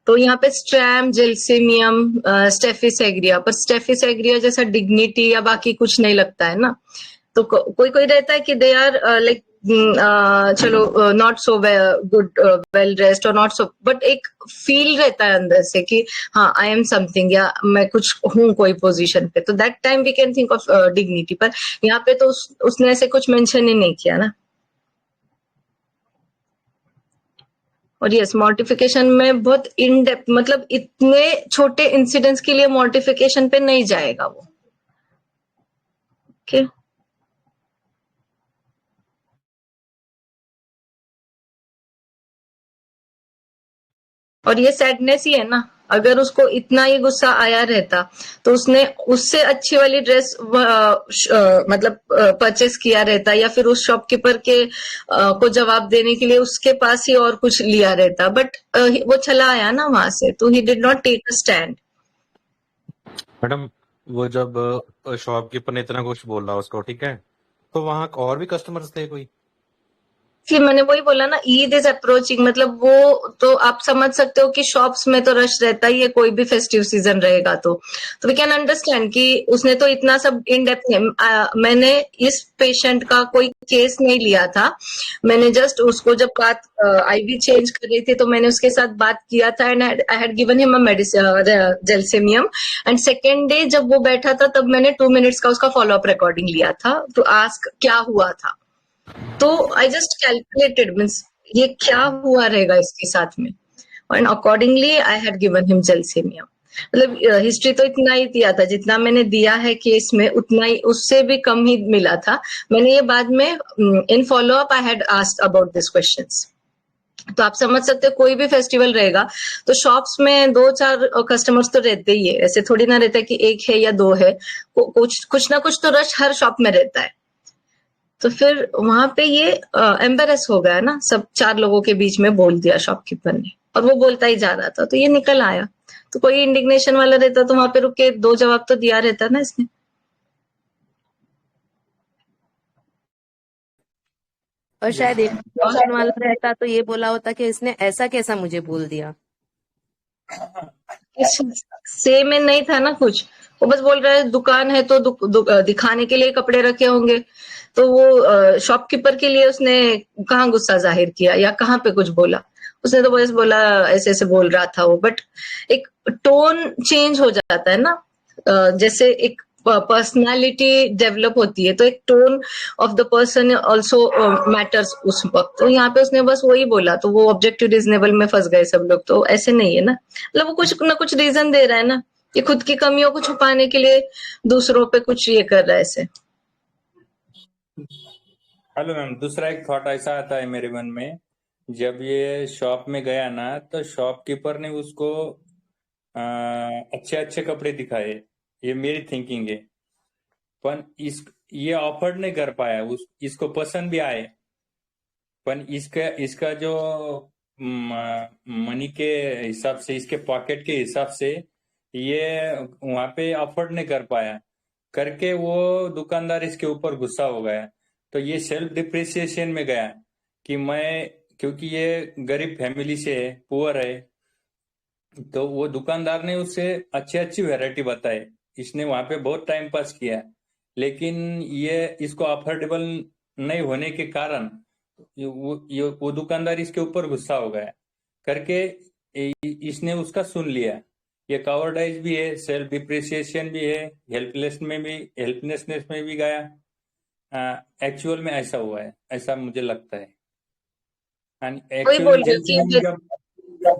तो यहाँ पे स्ट्रैम, जेलसीमियम, स्टेफिस एग्रिया, पर स्टेफिस एग्रिया जैसा डिग्निटी या बाकी कुछ नहीं लगता है ना। तो कोई कोई रहता है कि दे आर लाइक चलो not so good well dressed और नॉट सो, बट एक फील रहता है अंदर से कि हाँ आई एम समथिंग, या मैं कुछ हूँ कोई पोजीशन पे, तो that time we can think of dignity. पर यहाँ पे तो उसने ऐसे कुछ मेंशन ही नहीं किया ना। और यस, मॉर्टिफिकेशन में बहुत इन डेप्थ, मतलब इतने छोटे इंसिडेंट्स के लिए मॉर्टिफिकेशन पे नहीं जाएगा वो। ओके और ये सैडनेस ही है ना, अगर उसको इतना ही गुस्सा आया रहता तो उसने उससे अच्छी वाली ड्रेस मतलब परचेस किया रहता, या फिर उस शॉपकीपर के को जवाब देने के लिए उसके पास ही और कुछ लिया रहता, बट वो चला आया ना वहां से, तो he did not take a stand. Madam वो जब शॉपकीपर ने इतना कुछ बोला उसको, ठीक है, तो वहां और भी कस्टमर्स थे कोई? फिर मैंने वही बोला ना, ईद इज अप्रोचिंग, मतलब वो तो आप समझ सकते हो कि शॉप्स में तो रश रहता ही है, कोई भी फेस्टिव सीजन रहेगा तो वी कैन अंडरस्टैंड कि उसने तो इतना सब इन डेप्थ मैंने इस पेशेंट का कोई केस नहीं लिया था, मैंने जस्ट उसको जब बात आईवी चेंज कर रही थी तो मैंने उसके साथ बात किया था, and I had given him a medicine gelsemium, and second day जब वो बैठा था तब मैंने 2 मिनट्स का उसका फॉलोअप रिकॉर्डिंग लिया था टू आस्क क्या हुआ था। तो आई जस्ट कैलकुलेटेड, मीन्स ये क्या हुआ रहेगा इसके साथ में, and accordingly I had given him gelsemium. मतलब हिस्ट्री तो इतना ही दिया था जितना मैंने दिया है केस में, उतना ही, उससे भी कम ही मिला था। मैंने ये बाद में in follow up I had asked about this questions. तो आप समझ सकते हो कोई भी फेस्टिवल रहेगा तो शॉप्स में 2-4 कस्टमर्स तो रहते ही है, ऐसे थोड़ी ना रहता है कि एक है या दो है, कुछ ना कुछ तो रश हर शॉप में रहता है। तो फिर वहां पे ये एम्बेरस हो गया ना, सब 4 लोगों के बीच में बोल दिया शॉपकीपर ने, और वो बोलता ही जा रहा था तो ये निकल आया। तो कोई इंडिग्नेशन वाला रहता तो वहां पे रुक के 2 जवाब तो दिया रहता ना इसने। और शायद इंडिग्नेशन वाला रहता तो ये बोला होता कि इसने ऐसा कैसा मुझे बोल दिया। सेम में नहीं था ना कुछ, वो बस बोल रहा है दुकान है तो दिखाने के लिए कपड़े रखे होंगे, तो वो शॉपकीपर के लिए उसने कहाँ गुस्सा जाहिर किया या कहाँ पे कुछ बोला, उसने तो बस बोला ऐसे ऐसे बोल रहा था वो। बट एक टोन चेंज हो जाता है ना, जैसे एक पर्सनालिटी डेवलप होती है तो एक tone of the person also matters उस वक्त। तो यहाँ पे उसने बस वही बोला तो वो ऑब्जेक्टिव रीजनेबल में फंस गए सब लोग। तो ऐसे नहीं है ना, मतलब वो कुछ ना कुछ रीजन दे रहा है ना, ये खुद की कमियों को छुपाने के लिए दूसरों पे कुछ ये कर रहा है ऐसे। हेलो मैम, दूसरा एक थॉट ऐसा आता है मेरे मन में, जब ये शॉप में गया ना तो शॉपकीपर ने उसको अच्छे अच्छे कपड़े दिखाए, ये मेरी थिंकिंग है, पर ये ऑफर नहीं कर पाया, इसको पसंद भी आए, पर इसका जो मनी के हिसाब से, इसके पॉकेट के हिसाब से ये वहां पे अफोर्ड नहीं कर पाया करके वो दुकानदार इसके ऊपर गुस्सा हो गया। तो ये सेल्फ डिप्रिसिएशन में गया कि मैं, क्योंकि ये गरीब फैमिली से है, पुअर है, तो वो दुकानदार ने उससे अच्छी अच्छी वैरायटी बताई, इसने वहां पे बहुत टाइम पास किया, लेकिन ये इसको अफोर्डेबल नहीं होने के कारण वो दुकानदार इसके ऊपर गुस्सा हो गया करके इसने उसका सुन लिया। ये कावर्डाइज भी है, सेल्फ डिप्रिसिएशन भी है, हेल्पलेसनेस में भी गया। एक्चुअल में ऐसा हुआ है, ऐसा मुझे लगता है। एक्चुअली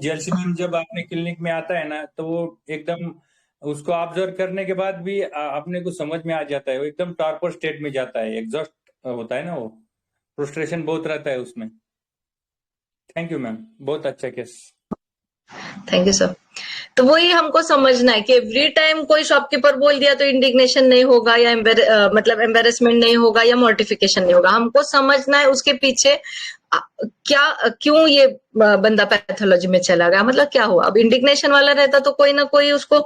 जेलसीमियम जब आपने क्लिनिक में आता है ना तो वो एकदम उसको ऑब्जर्व करने के बाद भी अपने को समझ में आ जाता है, वो एकदम टॉर्पर स्टेट में जाता है, एग्जॉस्ट होता है ना, वो फ्रस्ट्रेशन बहुत रहता है उसमें। थैंक यू मैम, बहुत अच्छा केस। Thank you sir. तो वही हमको समझना है कि एवरी टाइम कोई शॉपकीपर बोल दिया तो इंडिग्नेशन नहीं होगा या मतलब एम्बेरसमेंट नहीं होगा या मॉर्टिफिकेशन नहीं होगा। हमको समझना है उसके पीछे क्यों ये बंदा पैथोलॉजी में चला गया, मतलब क्या हुआ। अब इंडिग्नेशन वाला रहता तो कोई ना कोई उसको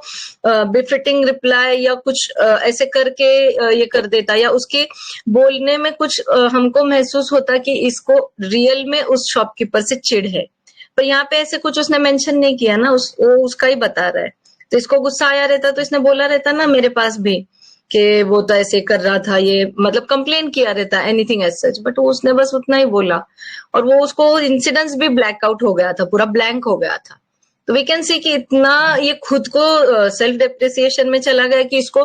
बिफिटिंग रिप्लाई या कुछ ऐसे करके ये कर देता, या उसके बोलने में कुछ हमको महसूस होता कि इसको रियल में उस शॉपकीपर से चिढ़ है। पर यहाँ पे ऐसे कुछ उसने मेंशन नहीं किया ना, वो उसका ही बता रहा है। तो इसको गुस्सा आया रहता तो इसने बोला रहता ना मेरे पास भी कि वो तो ऐसे कर रहा था, ये मतलब कंप्लेन किया रहता एनीथिंग एज सच, बट वो उसने बस उतना ही बोला और वो उसको इंसिडेंट्स भी ब्लैक आउट हो गया था, पूरा ब्लैंक हो गया था। तो वी कैन सी कि इतना ये खुद को सेल्फ डेप्रिसिएशन में चला गया कि इसको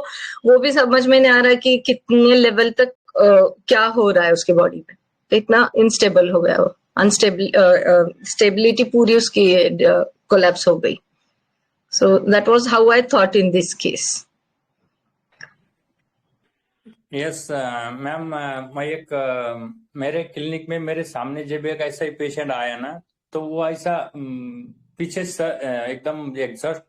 वो भी समझ में नहीं आ रहा कि कितने लेवल तक क्या हो रहा है उसकी बॉडी में। तो इतना इनस्टेबल हो गया वो, स्टेबिलिटी पूरी उसकी कोलैप्स हो गई। So that was how I thought in this case. Yes ma'am, मैं मेरे क्लिनिक में मेरे सामने जब एक ऐसा ही पेशेंट आया ना, तो वो ऐसा पीछे एकदम एग्जॉस्ट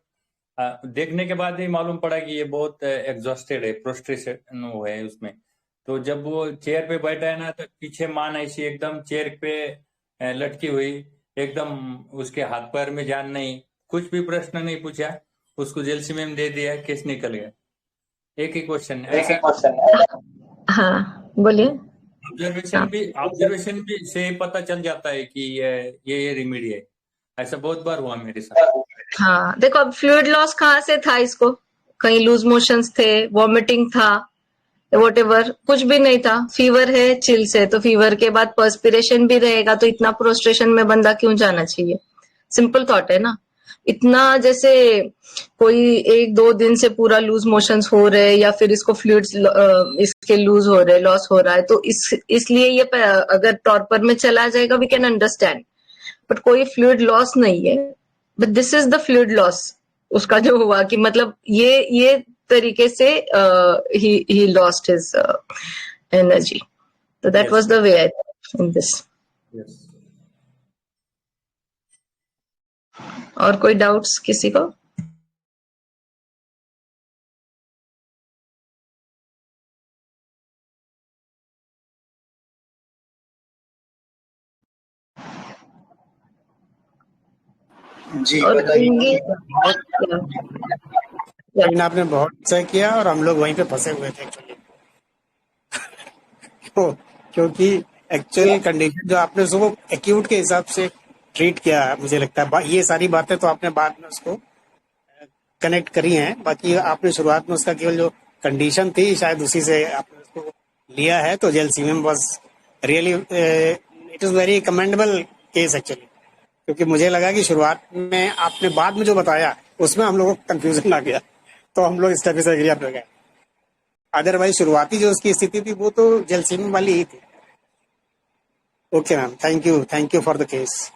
देखने के बाद ही मालूम पड़ा कि ये बहुत एग्जॉस्टेड है, प्रोस्ट्रेशन है उसमें। तो जब वो चेयर पे बैठा है ना, तो पीछे मान ऐसी एकदम चेयर पे लटकी हुई, एकदम उसके हाथ पैर में जान नहीं, कुछ भी प्रश्न नहीं पूछा, उसको जेलसी में दे दिया, केस निकल गया। एक ही क्वेश्चन हाँ बोलिए। ऑब्जर्वेशन भी से पता चल जाता है कि ये रेमेडी है। ऐसा बहुत बार हुआ मेरे साथ। हाँ देखो, अब फ्लूइड लॉस कहाँ से था इसको, कहीं लूज मोशंस थे, वॉमिटिंग था, व्हाटएवर, कुछ भी नहीं था। फीवर है चिल से, तो फीवर के बाद पर्सपिरेशन भी रहेगा, तो इतना प्रोस्ट्रेशन में बंदा क्यों जाना चाहिए। सिंपल थॉट है ना। इतना जैसे कोई 1-2 दिन से पूरा लूज मोशंस हो रहे या फिर इसको फ्लूइड्स इसके लूज हो रहे, लॉस हो रहा है, तो इसलिए ये अगर टॉर्पर में चला जाएगा वी कैन अंडरस्टैंड, बट कोई फ्लूइड लॉस नहीं है। But this is the fluid loss उसका जो हुआ कि मतलब ये तरीके से he lost his energy. So that was the way I thought in this. Yes. और कोई डाउट्स किसी को? जी बताइए। आपने बहुत अच्छा किया और हम लोग वहीं पे फंसे हुए थे एक्चुअली। क्योंकि एक्चुअल कंडीशन जो आपने उसको एक्यूट के हिसाब से ट्रीट किया है, मुझे लगता है ये सारी बातें तो आपने बाद में उसको कनेक्ट करी हैं। बाकी आपने शुरुआत में उसका केवल जो कंडीशन थी शायद उसी से आपने उसको लिया है। तो gelsemium was really it is very commendable case actually, क्योंकि मुझे लगा कि शुरुआत में आपने बाद में जो बताया उसमें हम लोगों को कंफ्यूजन आ गया, तो हम लोग स्टेप से एग्री हो गए। अदरवाइज शुरुआती जो उसकी स्थिति थी वो तो जेलसीमियम वाली ही थी। Okay ma'am, thank you for the case.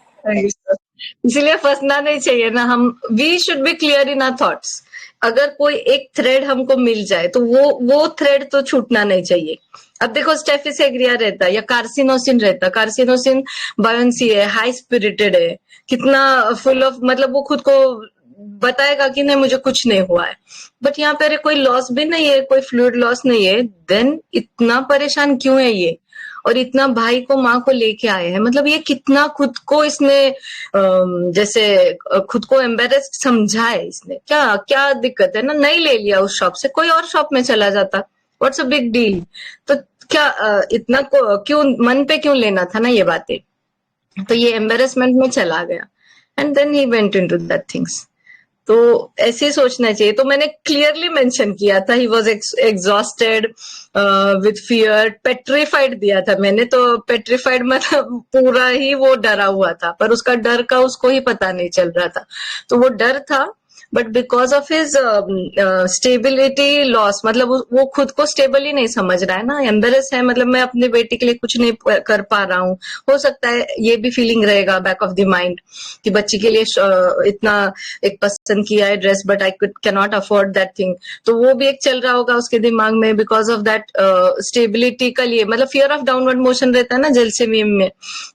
इसलिए फंसना नहीं चाहिए ना हम। We should be clear in our thoughts. अगर कोई एक थ्रेड हमको मिल जाए तो वो थ्रेड तो छूटना नहीं चाहिए। अब देखो स्टेफिस एग्रिया रहता है या कार्सिनोसिन रहता, कार्सिनोसिन बायोन्सी है, हाई स्पिरिटेड है, कितना फुल ऑफ, मतलब वो खुद को बताएगा कि नहीं मुझे कुछ नहीं हुआ है, बट यहाँ पे कोई लॉस भी नहीं है, कोई फ्लूइड लॉस नहीं है, देन इतना परेशान क्यों है ये, और इतना भाई को माँ को लेके आए हैं। मतलब ये कितना खुद को इसने जैसे खुद को एम्बेरेस्ड समझा है इसने। क्या दिक्कत है ना, नहीं ले लिया उस शॉप से, कोई और शॉप में चला जाता, व्हाट्स अ बिग डील। तो क्या इतना क्यों मन पे क्यों लेना था ना ये बातें। तो ये एम्बेरेसमेंट में चला गया and then he went into that things. तो ऐसे ही सोचना चाहिए। तो मैंने क्लियरली मेंशन किया था he was exhausted with fear, petrified दिया था मैंने। तो पेट्रिफाइड मतलब पूरा ही वो डरा हुआ था, पर उसका डर का उसको ही पता नहीं चल रहा था। तो वो डर था, but because of his stability loss, मतलब वो खुद को स्टेबल ही नहीं समझ रहा है ना, एम्बेरस है, मतलब मैं अपने बेटे के लिए कुछ नहीं कर पा रहा हूँ। हो सकता है ये भी फीलिंग रहेगा बैक ऑफ द माइंड कि बच्ची के लिए इतना एक पसंद किया है dress, but I can not afford that thing. तो वो भी एक चल रहा होगा उसके दिमाग में बिकॉज ऑफ दैट स्टेबिलिटी का लिए, मतलब फियर ऑफ डाउनवर्ड मोशन रहता है ना जेलसीमियम में।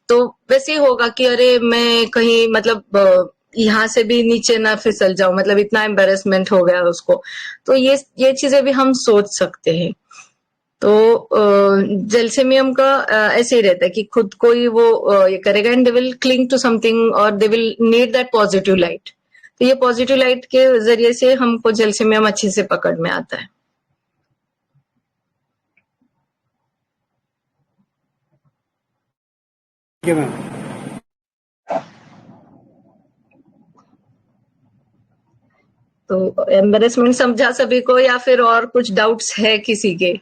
तो वैसे ही होगा कि अरे मैं कहीं मतलब यहाँ से भी नीचे ना फिसल जाऊं, मतलब इतना एम्बेरसमेंट हो गया उसको। तो ये चीजें भी हम सोच सकते हैं। तो जेलसेमियम का ऐसे ही रहता है कि खुद को ही वो ये करेगा and they will cling to something और they will need that positive light. तो ये पॉजिटिव लाइट के जरिए से हमको जेलसेमियम अच्छे से पकड़ में आता है। तो एम्बेरसमेंट समझा सभी को या फिर और कुछ डाउट्स है किसी के?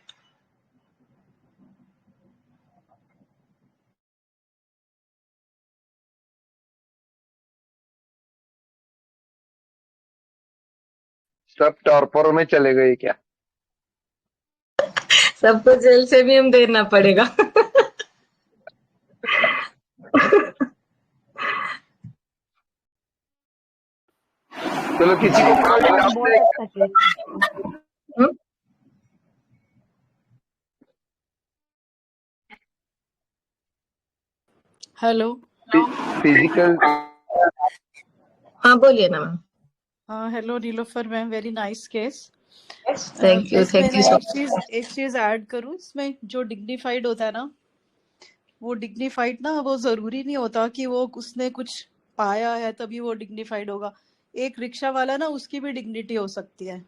सब टॉर्पोरो में चले गए क्या? सबको जेलसेमियम देना पड़ेगा। चलो किसी को कोई डाउट बहुत नहीं? अच्छा केस। हेलो। फिजिकल हाँ बोलिए ना ma'am. Hello Nilofer ma'am, very nice case. Thank you, इसमें थैंक यू मैं सो एक चीज ऐड करूं, इसमें जो डिग्निफाइड होता है ना, वो डिग्निफाइड ना, वो जरूरी नहीं होता कि वो उसने कुछ पाया है तभी वो डिग्निफाइड होगा। एक रिक्शा वाला ना, उसकी भी डिग्निटी हो सकती है।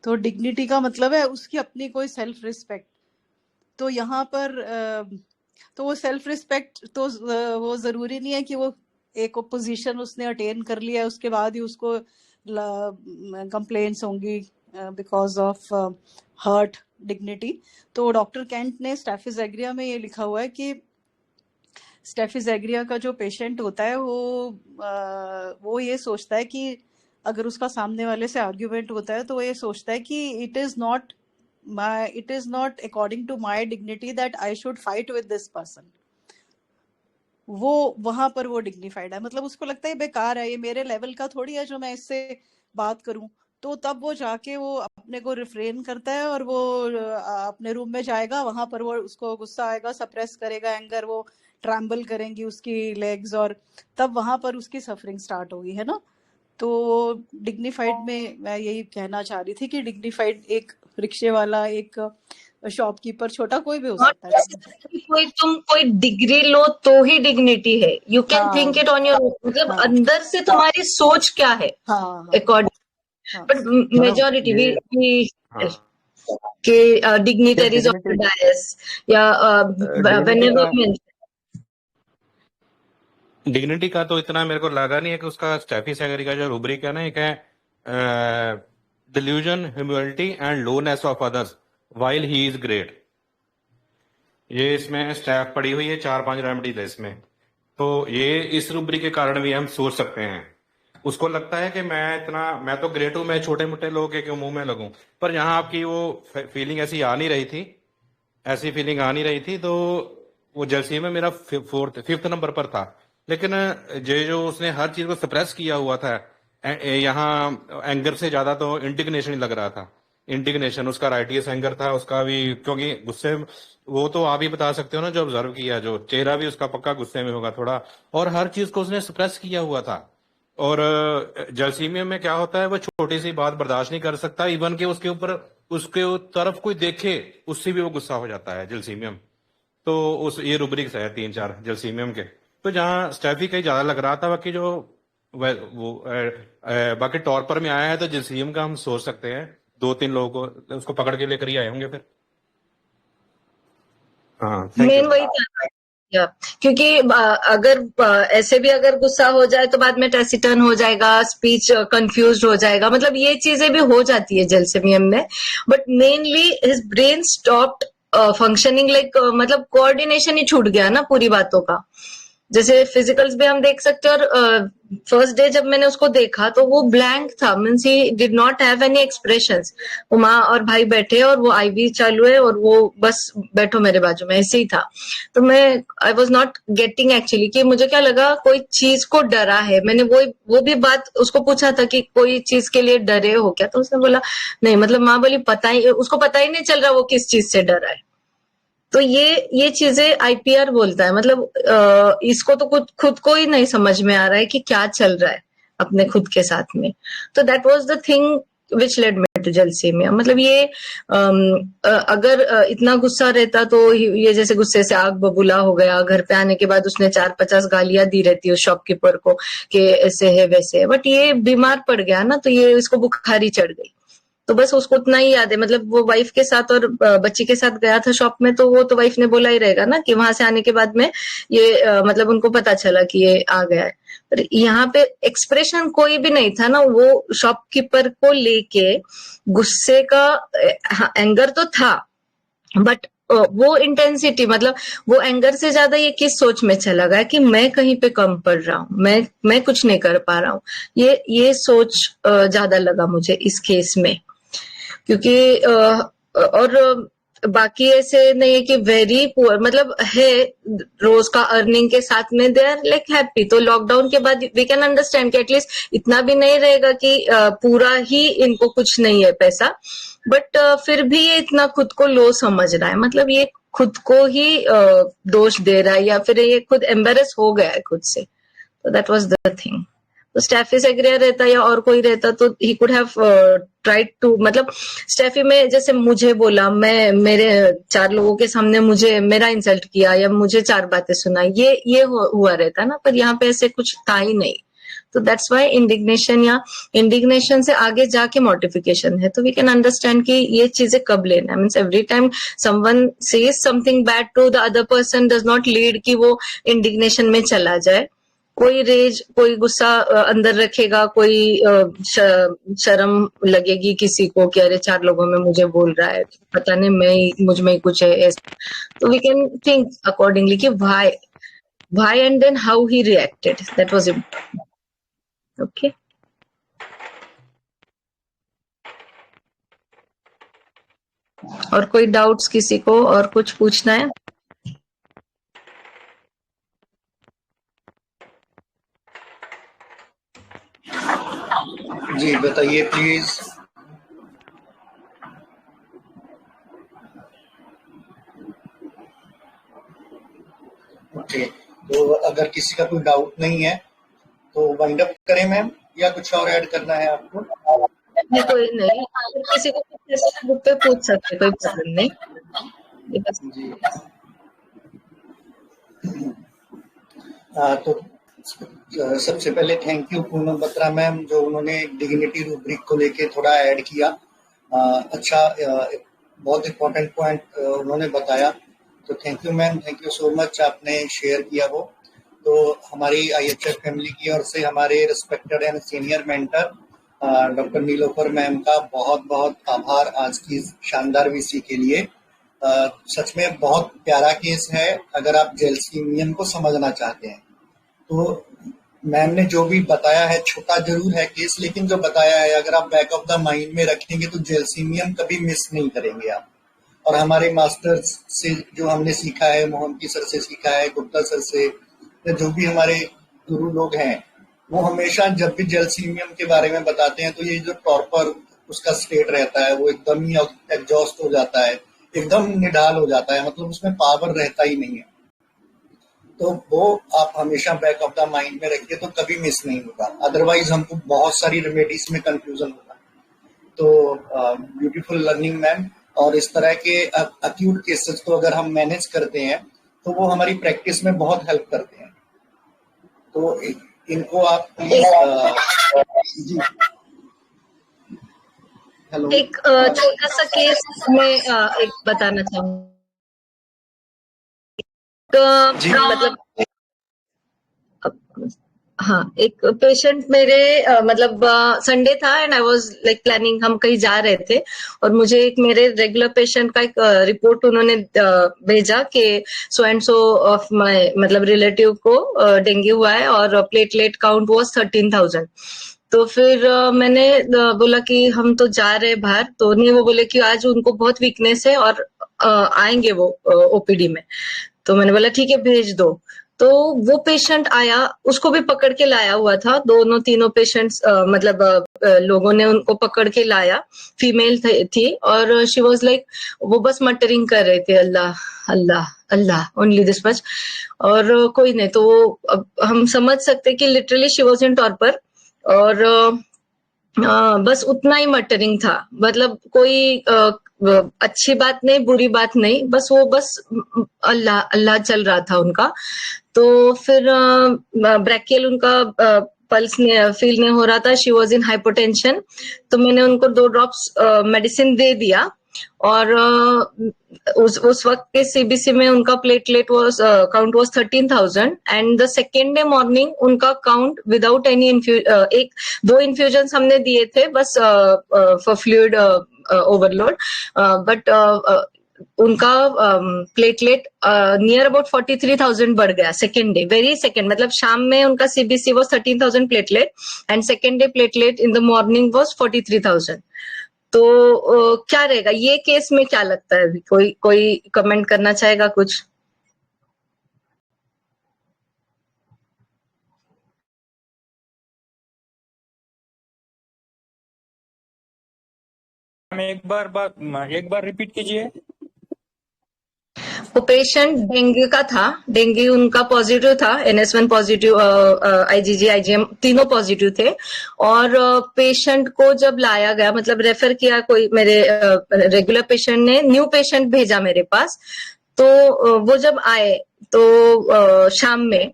तो डिग्निटी का मतलब है उसकी अपनी कोई सेल्फ रिस्पेक्ट। तो यहाँ पर तो वो सेल्फ रिस्पेक्ट तो वो जरूरी नहीं है कि वो एक पोजीशन उसने अटेन कर लिया है उसके बाद ही उसको कंप्लेंट्स होंगी बिकॉज ऑफ हर्ट डिग्निटी। तो डॉक्टर कैंट ने स्टेफिस एग्रिया में ये लिखा हुआ है कि स्टेफिस एग्रिया का जो पेशेंट होता है वो ये सोचता है कि अगर उसका सामने वाले से आर्ग्यूमेंट होता है तो वो ये सोचता है कि it is not according to my dignity that I should fight with this person. वो वहां पर वो डिग्निफाइड है, मतलब उसको लगता है बेकार है, ये मेरे लेवल का थोड़ी है जो मैं इससे बात करूं। तो तब वो जाके वो अपने को रिफ्रेन करता है और वो अपने रूम में जाएगा, वहां पर वो उसको गुस्सा आएगा, सप्रेस करेगा एंगर, वो ट्रैम्बल करेंगी उसकी लेग्स, और तब वहां पर उसकी सफरिंग स्टार्ट होगी, है ना। तो डिग्निफाइड में मैं यही कहना चाह रही थी कि डिग्निफाइड एक रिक्शे वाला, एक शॉपकीपर, छोटा कोई भी हो सकता है। कोई डिग्री लो तो ही डिग्निटी है। You can think it on your, मतलब अंदर से तुम्हारी सोच क्या है अकॉर्डिंग। बट मेजॉरिटी के डिग्निटरीज ऑफ डायस या डिग्निटी का तो इतना मेरे को लगा नहीं है कि उसका स्टेफिस एग्री का जो रूब्रिक है ना, एक है delusion, humility and lowness of others while he is great. ये इसमें स्टैफ पड़ी हुई है, 4-5 रेमेडीज है इसमें। तो ये इस रूब्रिक के कारण भी हम सोच सकते हैं। उसको लगता है कि मैं तो ग्रेट हूं, मैं छोटे मोटे लोगों के क्यों मुंह में लगूं। पर यहाँ आपकी वो फीलिंग ऐसी आ नहीं रही थी, तो वो जर्सी में मेरा 5th नंबर पर था। लेकिन जो उसने हर चीज को सप्रेस किया हुआ था, यहाँ एंगर से ज्यादा तो इंडिग्नेशन लग रहा था। इंडिग्नेशन उसका राइटियस एंगर था उसका भी, क्योंकि गुस्से, वो तो आप ही बता सकते हो ना जो ऑब्जर्व किया, जो चेहरा भी उसका पक्का गुस्से में होगा थोड़ा, और हर चीज को उसने सप्रेस किया हुआ था। और जलसीमियम में क्या होता है, वो छोटी सी बात बर्दाश्त नहीं कर सकता, इवन के उसके तरफ कोई देखे उससे भी वो गुस्सा हो जाता है जलसीमियम। तो ये रूब्रिक्स है 3-4 जलसीमियम के। तो जहाँ स्टेफी कहीं ज्यादा लग रहा था, बाकी जो बाकी टॉर्पर में आया है तो जलसीमियम का हम सोच सकते हैं 2-3 लोगों को उसको पकड़ के लेकर ही आए होंगे फिर। हाँ, मेन वही था, क्योंकि अगर ऐसे भी अगर गुस्सा हो जाए तो बाद में टैसिटर्न हो जाएगा, स्पीच कंफ्यूज हो जाएगा, मतलब ये चीजें भी हो जाती है जलसेमियम में। But mainly his brain stopped functioning, like मतलब कोऑर्डिनेशन ही छूट गया ना पूरी बातों का। जैसे फिजिकल्स भी हम देख सकते हैं, और फर्स्ट डे जब मैंने उसको देखा तो वो ब्लैंक था, means he did not have any expressions. वो माँ और भाई बैठे और वो आईवी चालू है और वो बस बैठो मेरे बाजू में, ऐसे ही था। तो I was not getting actually, कि मुझे क्या लगा कोई चीज को डरा है। मैंने वो भी बात उसको पूछा था कि कोई चीज के लिए डरे हो क्या, तो उसने बोला नहीं, मतलब माँ बोली उसको पता ही नहीं चल रहा वो किस चीज से डरा है। तो ये चीजें आईपीआर बोलता है, मतलब इसको तो खुद को ही नहीं समझ में आ रहा है कि क्या चल रहा है अपने खुद के साथ में। तो that was the thing which led me to gelsemium. मतलब ये अगर इतना गुस्सा रहता तो ये जैसे गुस्से से आग बबूला हो गया, घर पे आने के बाद उसने 4-50 गालियां दी रहती उस शॉपकीपर को कि ऐसे है वैसे है, बट ये बीमार पड़ गया ना, तो ये इसको बुखारी चढ़ गई। तो बस उसको उतना ही याद है, मतलब वो वाइफ के साथ और बच्ची के साथ गया था शॉप में, तो वो तो वाइफ ने बोला ही रहेगा ना कि वहां से आने के बाद में ये मतलब उनको पता चला कि ये आ गया है। पर यहाँ पे एक्सप्रेशन कोई भी नहीं था ना, वो शॉपकीपर को लेके गुस्से का एंगर तो था, बट वो इंटेंसिटी, मतलब वो एंगर से ज्यादा ये किस सोच में चला गया कि मैं कहीं पे कम पड़ रहा हूँ, मैं कुछ नहीं कर पा रहा हूँ, ये सोच ज्यादा लगा मुझे इस केस में। क्योंकि और बाकी ऐसे नहीं है कि वेरी पुअर, मतलब है रोज का अर्निंग के साथ में दे आर लाइक हैप्पी। तो लॉकडाउन के बाद वी कैन अंडरस्टैंड कि एटलीस्ट इतना भी नहीं रहेगा कि पूरा ही इनको कुछ नहीं है पैसा, बट फिर भी ये इतना खुद को लो समझ रहा है, मतलब ये खुद को ही दोष दे रहा है या फिर ये खुद एम्बेरस हो गया है खुद से। तो दैट वाज द थिंग। तो स्टैफी सेग्रिया रहता या और कोई रहता तो he could have tried to, मतलब स्टैफी में जैसे मुझे बोला, मैं मेरे 4 लोगों के सामने मुझे मेरा इंसल्ट किया या मुझे 4 बातें सुनाई, ये हुआ रहता ना, पर यहाँ पे ऐसे कुछ था ही नहीं। तो दैट्स वाई इंडिग्नेशन या इंडिग्नेशन से आगे जाके मॉर्टिफिकेशन है। तो वी कैन अंडरस्टैंड कि ये चीजें कब लेना, means every time someone says something bad to the other person does not lead कि वो इंडिग्नेशन में चला जाए। कोई रेज, कोई गुस्सा अंदर रखेगा, कोई शर्म लगेगी किसी को कि अरे 4 लोगों में मुझे बोल रहा है, पता नहीं मुझ में कुछ है। तो वी कैन थिंक अकॉर्डिंगली कि why and then how he reacted, that was important. Okay. और कोई डाउट्स किसी को, और कुछ पूछना है? जी बताइए प्लीज। ओके, तो अगर किसी का कोई डाउट नहीं है तो वाइंड अप करें मैम, या कुछ और ऐड करना है आपको? कोई नहीं, अगर किसी को कुछ बुक पे पूछ सकते, कोई प्रॉब्लम नहीं। जी तो सबसे पहले thank you Poonam Batra ma'am, जो उन्होंने डिग्निटी रूब्रिक को लेके थोड़ा ऐड किया। अच्छा, बहुत इम्पोर्टेंट पॉइंट उन्होंने बताया, तो thank you ma'am, thank you so much, आपने शेयर किया वो। तो हमारी IHF फैमिली की ओर से हमारे respected and senior mentor doctor Nilofer ma'am का बहुत बहुत आभार आज की शानदार VC के लिए। सच में बहुत प्यारा केस है। अगर आप जेलसीमियन को समझना चाहते हैं तो मैम ने जो भी बताया है, छोटा जरूर है केस, लेकिन जो बताया है अगर आप बैक ऑफ द माइंड में रखेंगे तो जेलसीमियन कभी मिस नहीं करेंगे आप। और हमारे मास्टर्स से जो हमने सीखा है, मोहंती सर से सीखा है, गुप्ता सर से, जो भी हमारे गुरु लोग हैं, वो हमेशा जब भी जेलसीमियम के बारे में बताते हैं तो ये जो टॉर्पर उसका स्टेट रहता है वो एकदम ही एग्जॉस्ट हो जाता है, एकदम निढाल हो जाता है, मतलब उसमें पावर रहता ही नहीं है। तो वो आप हमेशा बैक ऑफ द माइंड में रखिए तो कभी मिस नहीं होगा, अदरवाइज हमको बहुत सारी रेमेडीज में कंफ्यूजन होगा। तो ब्यूटीफुल लर्निंग मैम। और इस तरह के अक्यूट केसेस को अगर हम मैनेज करते हैं तो वो हमारी प्रैक्टिस में बहुत हेल्प करते हैं। तो इनको आप प्लीज जी हेलो, एक छोटा सा केस मैं एक बताना चाहूंगी। मतलब हाँ, एक पेशेंट मेरे मतलब संडे था and I was like planning, हम कहीं जा रहे थे और मुझे एक मेरे रेगुलर पेशेंट का एक रिपोर्ट उन्होंने भेजा कि so and so of my मतलब रिलेटिव को डेंगू हुआ है और प्लेटलेट काउंट वाज 13,000। तो फिर मैंने बोला कि हम तो जा रहे हैं बाहर, तो नहीं, वो बोले कि आज उनको बहुत वीकनेस है और आएंगे वो OPD में। तो मैंने बोला ठीक है भेज दो। तो वो पेशेंट आया, उसको भी पकड़ के लाया हुआ था, दोनों तीनों पेशेंट्स मतलब लोगों ने उनको पकड़ के लाया, फीमेल थी और शी वाज लाइक, वो बस मटरिंग कर रहे थे अल्लाह अल्लाह अल्लाह, ओनली दिस मच, और कोई नहीं। तो अब हम समझ सकते कि literally she was in torpor और बस उतना ही मटरिंग था, मतलब कोई अच्छी बात नहीं, बुरी बात नहीं, बस वो अल्लाह अल्लाह चल रहा था उनका। तो फिर ब्रैकियल उनका पल्स फील नहीं हो रहा था, शी वॉज इन हाइपोटेंशन। तो मैंने उनको 2 ड्रॉप्स मेडिसिन दे दिया, और उस वक्त के सीबीसी में उनका platelet count was 13,000, and the second day morning उनका काउंट विदाउट एनी 2 इन्फ्यूजन हमने दिए थे बस फॉर फ्लूइड ओवरलोड, बट उनका प्लेटलेट नियर अबाउट 43,000 बढ़ गया सेकेंड डे, वेरी सेकेंड, मतलब शाम में उनका CBC was 13,000 platelet, and second day platelet in the morning was 43,000। तो क्या रहेगा ये केस में, क्या लगता है? कोई कमेंट करना चाहेगा कुछ? एक बार रिपीट कीजिए। वो पेशेंट डेंगू का था, डेंगू उनका पॉजिटिव था, NS1 पॉजिटिव, IgG IgM तीनों पॉजिटिव थे, और पेशेंट को जब लाया गया, मतलब रेफर किया कोई मेरे रेगुलर पेशेंट ने, न्यू पेशेंट भेजा मेरे पास। तो वो जब आए तो शाम में,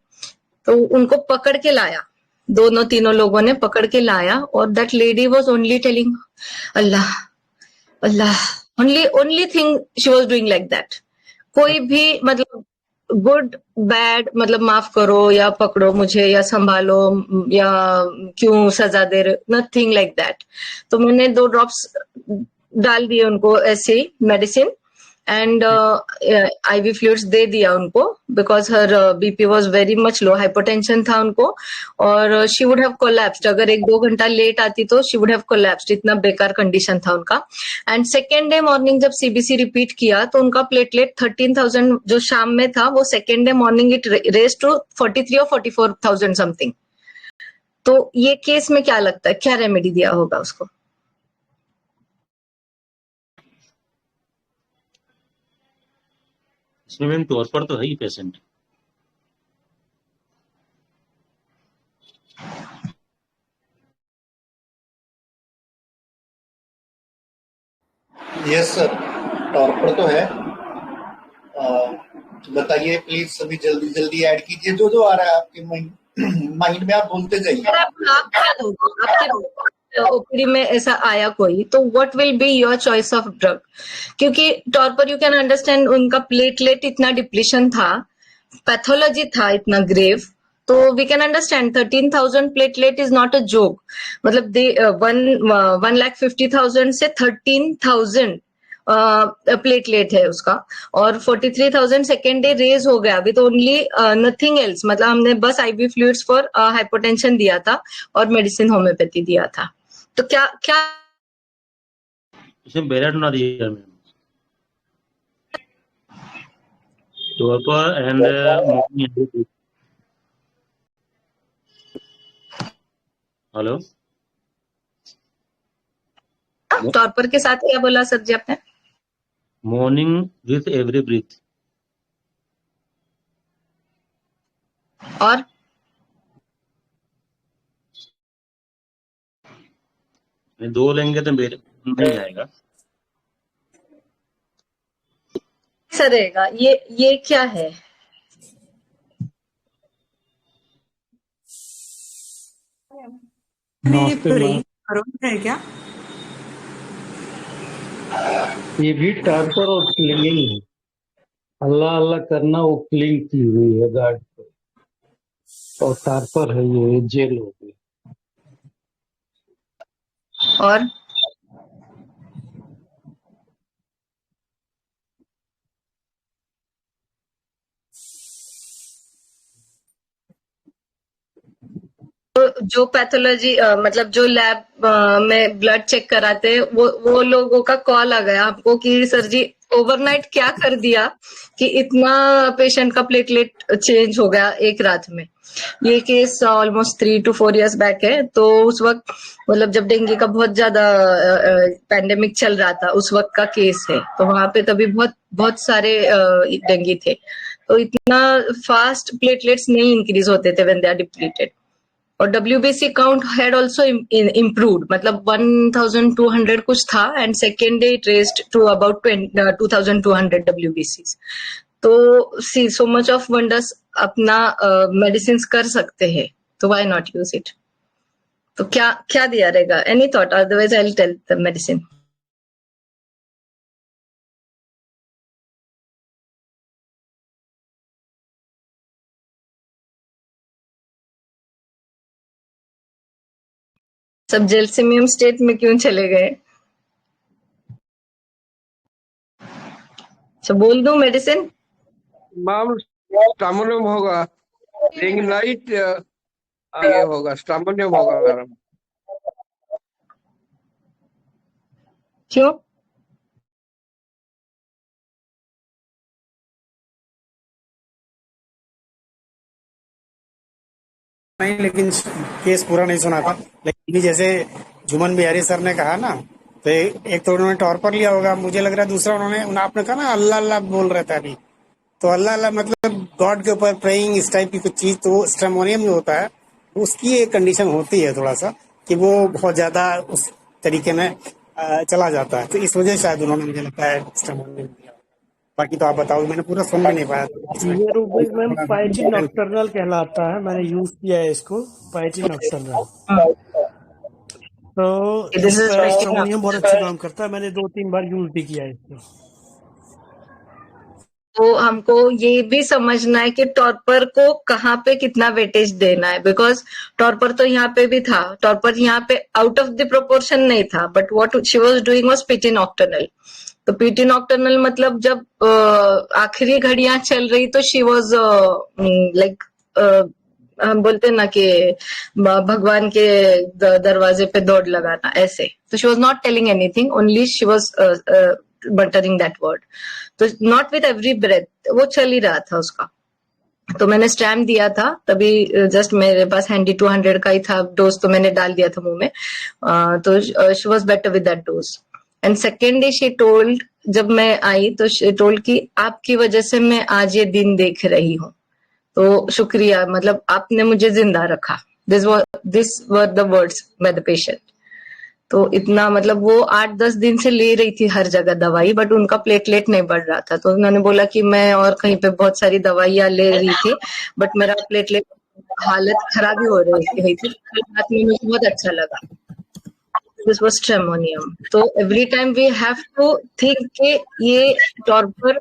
तो उनको पकड़ के लाया, दोनों तीनों लोगों ने पकड़ के लाया, और that lady was only telling Allah Allah, only thing she was doing like that. कोई भी मतलब गुड बैड, मतलब माफ करो या पकड़ो मुझे या संभालो या क्यों सजा दे रहे, नथिंग लाइक दैट। तो मैंने 2 ड्रॉप्स डाल दिए उनको ऐसे मेडिसिन, एंड IV फ्लूइड्स दे दिया उनको, because her BP was very much low, hypotension था उनको, और शी वुड हैव कोलैप्स्ड, अगर 1-2 घंटा लेट आती तो शी वुड हैव कोलैप्स्ड, इतना बेकार कंडीशन था उनका। एंड सेकेंड डे मॉर्निंग जब CBC रिपीट किया तो उनका प्लेटलेट 13,000 जो शाम में था, वो second day morning it raise to 43 और 44,000 समथिंग। तो ये केस में क्या लगता है, क्या रेमेडी दिया होगा उसको? इसमें मैम टॉर्पर तो है ही पेशेंट। यस सर, टॉर्पर तो है। बताइए प्लीज, सभी जल्दी जल्दी ऐड कीजिए, जो आ रहा है आपके माइंड में, आप बोलते जाइए। आपके ओपीडी में ऐसा आया कोई, तो what will be your choice of drug? क्योंकि टॉर्पर यू कैन अंडरस्टैंड, उनका प्लेटलेट इतना डिप्लीशन था, पैथोलॉजी था इतना ग्रेव, तो we can understand 13,000 platelet is not a joke. मतलब 1,50,000 से 13,000 प्लेटलेट है उसका, और 43,000 सेकेंड डे रेज हो गया विद ओनली नथिंग एल्स। मतलब हमने बस IV फ्लूइड्स फॉर हाइपोटेंशन दिया था और मेडिसिन होम्योपैथी दिया था। तो क्या इसमें बेलाटोना दिया ma'am, torpor and hello, torpor के साथ क्या बोला सर जी आपने? Morning with every breath. और 2 लेंगे तो नहीं आएगा। कैसा रहेगा ये क्या है? है क्या ये भी टार्पर और क्लिंगिंग है। अल्लाह अल्लाह करना वो क्लिंग की हुई है गार्ड पे, और टार्पर है, ये जेल हो गई। और जो पैथोलॉजी मतलब जो लैब में ब्लड चेक कराते हैं, वो लोगों का कॉल आ गया आपको कि सर जी ओवरनाइट क्या कर दिया कि इतना पेशेंट का प्लेटलेट चेंज हो गया एक रात में। ये case almost 3 to 4 years back है। तो उस वक्त मतलब जब डेंगू का बहुत ज्यादा पैंडेमिक चल रहा था, उस वक्त का केस है। तो वहां पे तभी बहुत सारे डेंगू थे, तो इतना फास्ट प्लेटलेट्स नहीं इंक्रीज होते थे व्हेन दे आर डिप्लीटेड। और WBC count had also improved, मतलब 1200 कुछ था and second day it raised to about 2200 WBCs. तो see so much of wonders अपना मेडिसिन कर सकते हैं, तो व्हाई नॉट यूज इट. तो क्या दिया रहेगा? Any thought? Otherwise I will tell the medicine. सब जेलसिमियम स्टेट में क्यों चले गए? अच्छा बोल दूं मेडिसिन? मैम स्टामोनियम होगा, लिग्नाइट ये होगा, स्टामोनियम होगा मैडम. क्यों? नहीं, लेकिन केस पूरा नहीं सुना था. लेकिन जैसे जुमन बिहारी सर ने कहा ना, तो एक तो उन्होंने टॉर्पर लिया होगा, मुझे लग रहा है दूसरा आपने कहा ना अल्लाह अल्लाह बोल रहे थे अभी, तो अल्लाह अल्लाह मतलब गॉड के ऊपर प्रेइंग इस टाइप की कुछ चीज. तो स्ट्रेमोनियम जो होता है उसकी एक कंडीशन होती है थोड़ा सा कि वो बहुत ज्यादा उस तरीके में चला जाता है, तो इस वजह से शायद उन्होंने मुझे लगता है स्ट्रेमोनियम दिया. बाकी तो आप बताओ, मैंने पूरा सुन भी नहीं पाया. ये रूब्रिक मैम पाइचिन नॉक्टर्नल कहलाता है, मैंने यूज किया है इसको, पाइचिन नॉक्टर्नल. तो स्ट्रेमोनियम बहुत अच्छा काम करता है, मैंने 2-3 बार यूज भी किया है इसको. तो हमको ये भी समझना है कि टॉर्पर को कहाँ पे कितना वेटेज देना है, बिकॉज टॉर्पर तो यहाँ पे भी था, टॉर्पर यहाँ पे आउट ऑफ द प्रोपोर्शन नहीं था, but what she was doing was PT nocturnal. तो पीटी नॉक्टर्नल मतलब जब आखिरी घड़ियां चल रही तो शी वाज लाइक हम बोलते ना कि भगवान के दरवाजे पे दौड़ लगाना ऐसे. तो she was not telling anything, only she was buttering that word. तो नॉट विद एवरी ब्रेथ वो चल ही रहा था उसका. तो मैंने स्टैम्प दिया था तभी, जस्ट मेरे पास हैंडी 200 का ही था डोज, तो मैंने डाल दिया था मुंह में. तो she was better with that does. And second day she told, जब मैं आई तो शी टोल्ड कि आपकी वजह से मैं आज ये दिन देख रही हूँ, तो शुक्रिया, मतलब आपने मुझे जिंदा रखा. This were the words by the patient. तो इतना मतलब वो 8-10 दिन से ले रही थी हर जगह दवाई, बट उनका प्लेटलेट नहीं बढ़ रहा था. तो उन्होंने बोला कि मैं और कहीं पे बहुत सारी दवाइयां ले रही थी, बट मेरा प्लेटलेट हालत खराब ही हो रही थी. रात में मुझे बहुत अच्छा लगा. This was stramonium. तो every time we have to think कि ये टॉर्पर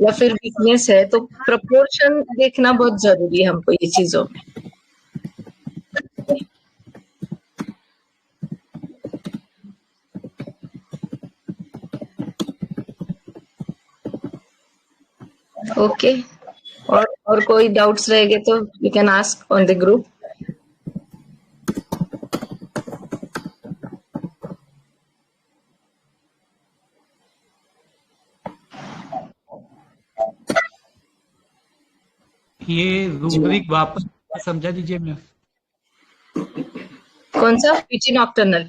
या फिर वीकनेस है, तो प्रपोर्शन देखना बहुत जरूरी है हमको ये चीजों में. ओके, और कोई डाउट्स रहेंगे तो you can ask on the group. ये रूब्रिक वापस समझा दीजिए मैम. कौन सा? पीची नॉक्टर्नल.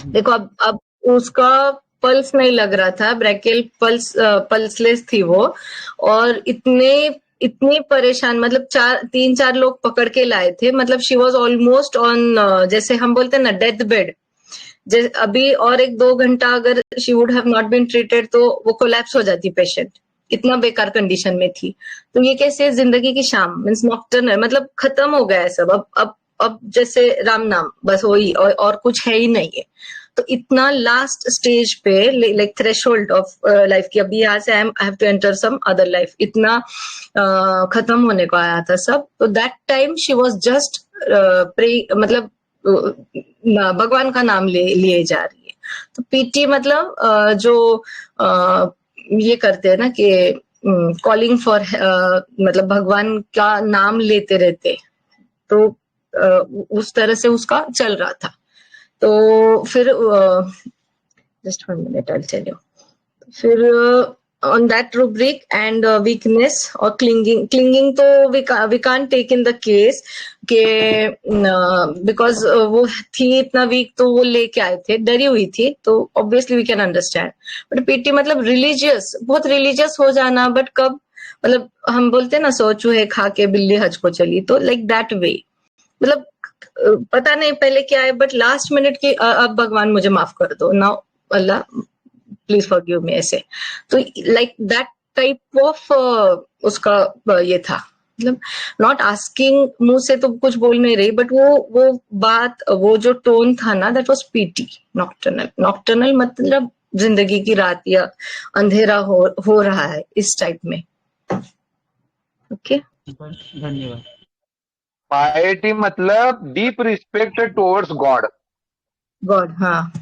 देखो अब उसका पल्स नहीं लग रहा था, ब्रैकियल पल्सलेस थी वो, और इतनी परेशान, मतलब 3-4 लोग पकड़ के लाए थे. मतलब शी वाज ऑलमोस्ट ऑन, जैसे हम बोलते हैं ना, डेथ बेड. अभी और 1-2 घंटा अगर she would have not been treated तो वो कोलैप्स हो जाती पेशेंट, इतना बेकार कंडीशन में थी. तो ये कैसे जिंदगी की शाम मीन्स नॉक्टर्नल, मतलब खत्म हो गया है सब. अब जैसे राम नाम बस वही, और कुछ है ही नहीं है. तो इतना लास्ट स्टेज पे, लाइक थ्रेशोल्ड ऑफ लाइफ की, अभी यहाँ से I have to enter some other life, इतना खत्म होने को आया था सब. तो that time she was just pray, मतलब भगवान का नाम लिए जा रही है. तो पीटी मतलब जो ये करते हैं ना कि कॉलिंग फॉर, मतलब भगवान का नाम लेते रहते, तो उस तरह से उसका चल रहा था. तो फिर just 1 minute I tell you. फिर on that rubric and weakness और क्लिंगिंग तो we can't take in the case के, बिकॉज वो थी इतना वीक, तो वो लेके आए थे, डरी हुई थी, तो obviously we can understand. But piety मतलब रिलीजियस, बहुत रिलीजियस हो जाना, बट कब, मतलब हम बोलते हैं ना, 100 चूहे खा के बिल्ली हज को चली, तो लाइक दैट वे. मतलब पता नहीं पहले क्या है, बट लास्ट मिनट की अब भगवान मुझे माफ कर दो, now Allah please forgive me, ऐसे। तो लाइक दैट टाइप ऑफ उसका ये था, मतलब नॉट आस्किंग, मुंह से तो कुछ बोल नहीं रही, बट वो बात, वो जो टोन था ना, that was PT, nocturnal. Nocturnal मतलब जिंदगी की रात या अंधेरा हो रहा है इस टाइप में। ओके, धन्यवाद। पायटी मतलब deep respect towards God, God, हाँ।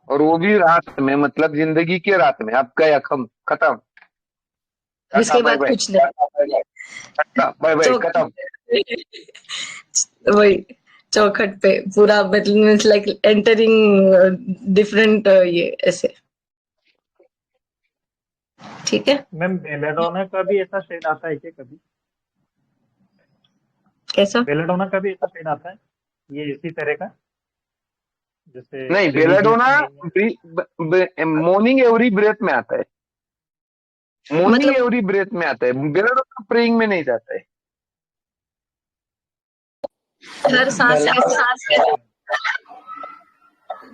और वो भी रात में, मतलब जिंदगी की रात में। अब गया खत्म, इसके बाद कुछ नहीं, बाय बाय, खत्म। वही चौखट पे पूरा, मतलब लाइक एंटरिंग डिफरेंट ये ऐसे। ठीक है मैम, बेलाडोना का भी ऐसा शेड आता है क्या कभी? कैसा? बेलाडोना का भी ऐसा शेड आता है ये इसी तरह का, जैसे नहीं, religious belladonna morning every breath में आता है, मॉर्निंग मतलब एवरी ब्रेथ में आता है, बेलाडोना प्रेइंग में नहीं जाता है। हर सांस के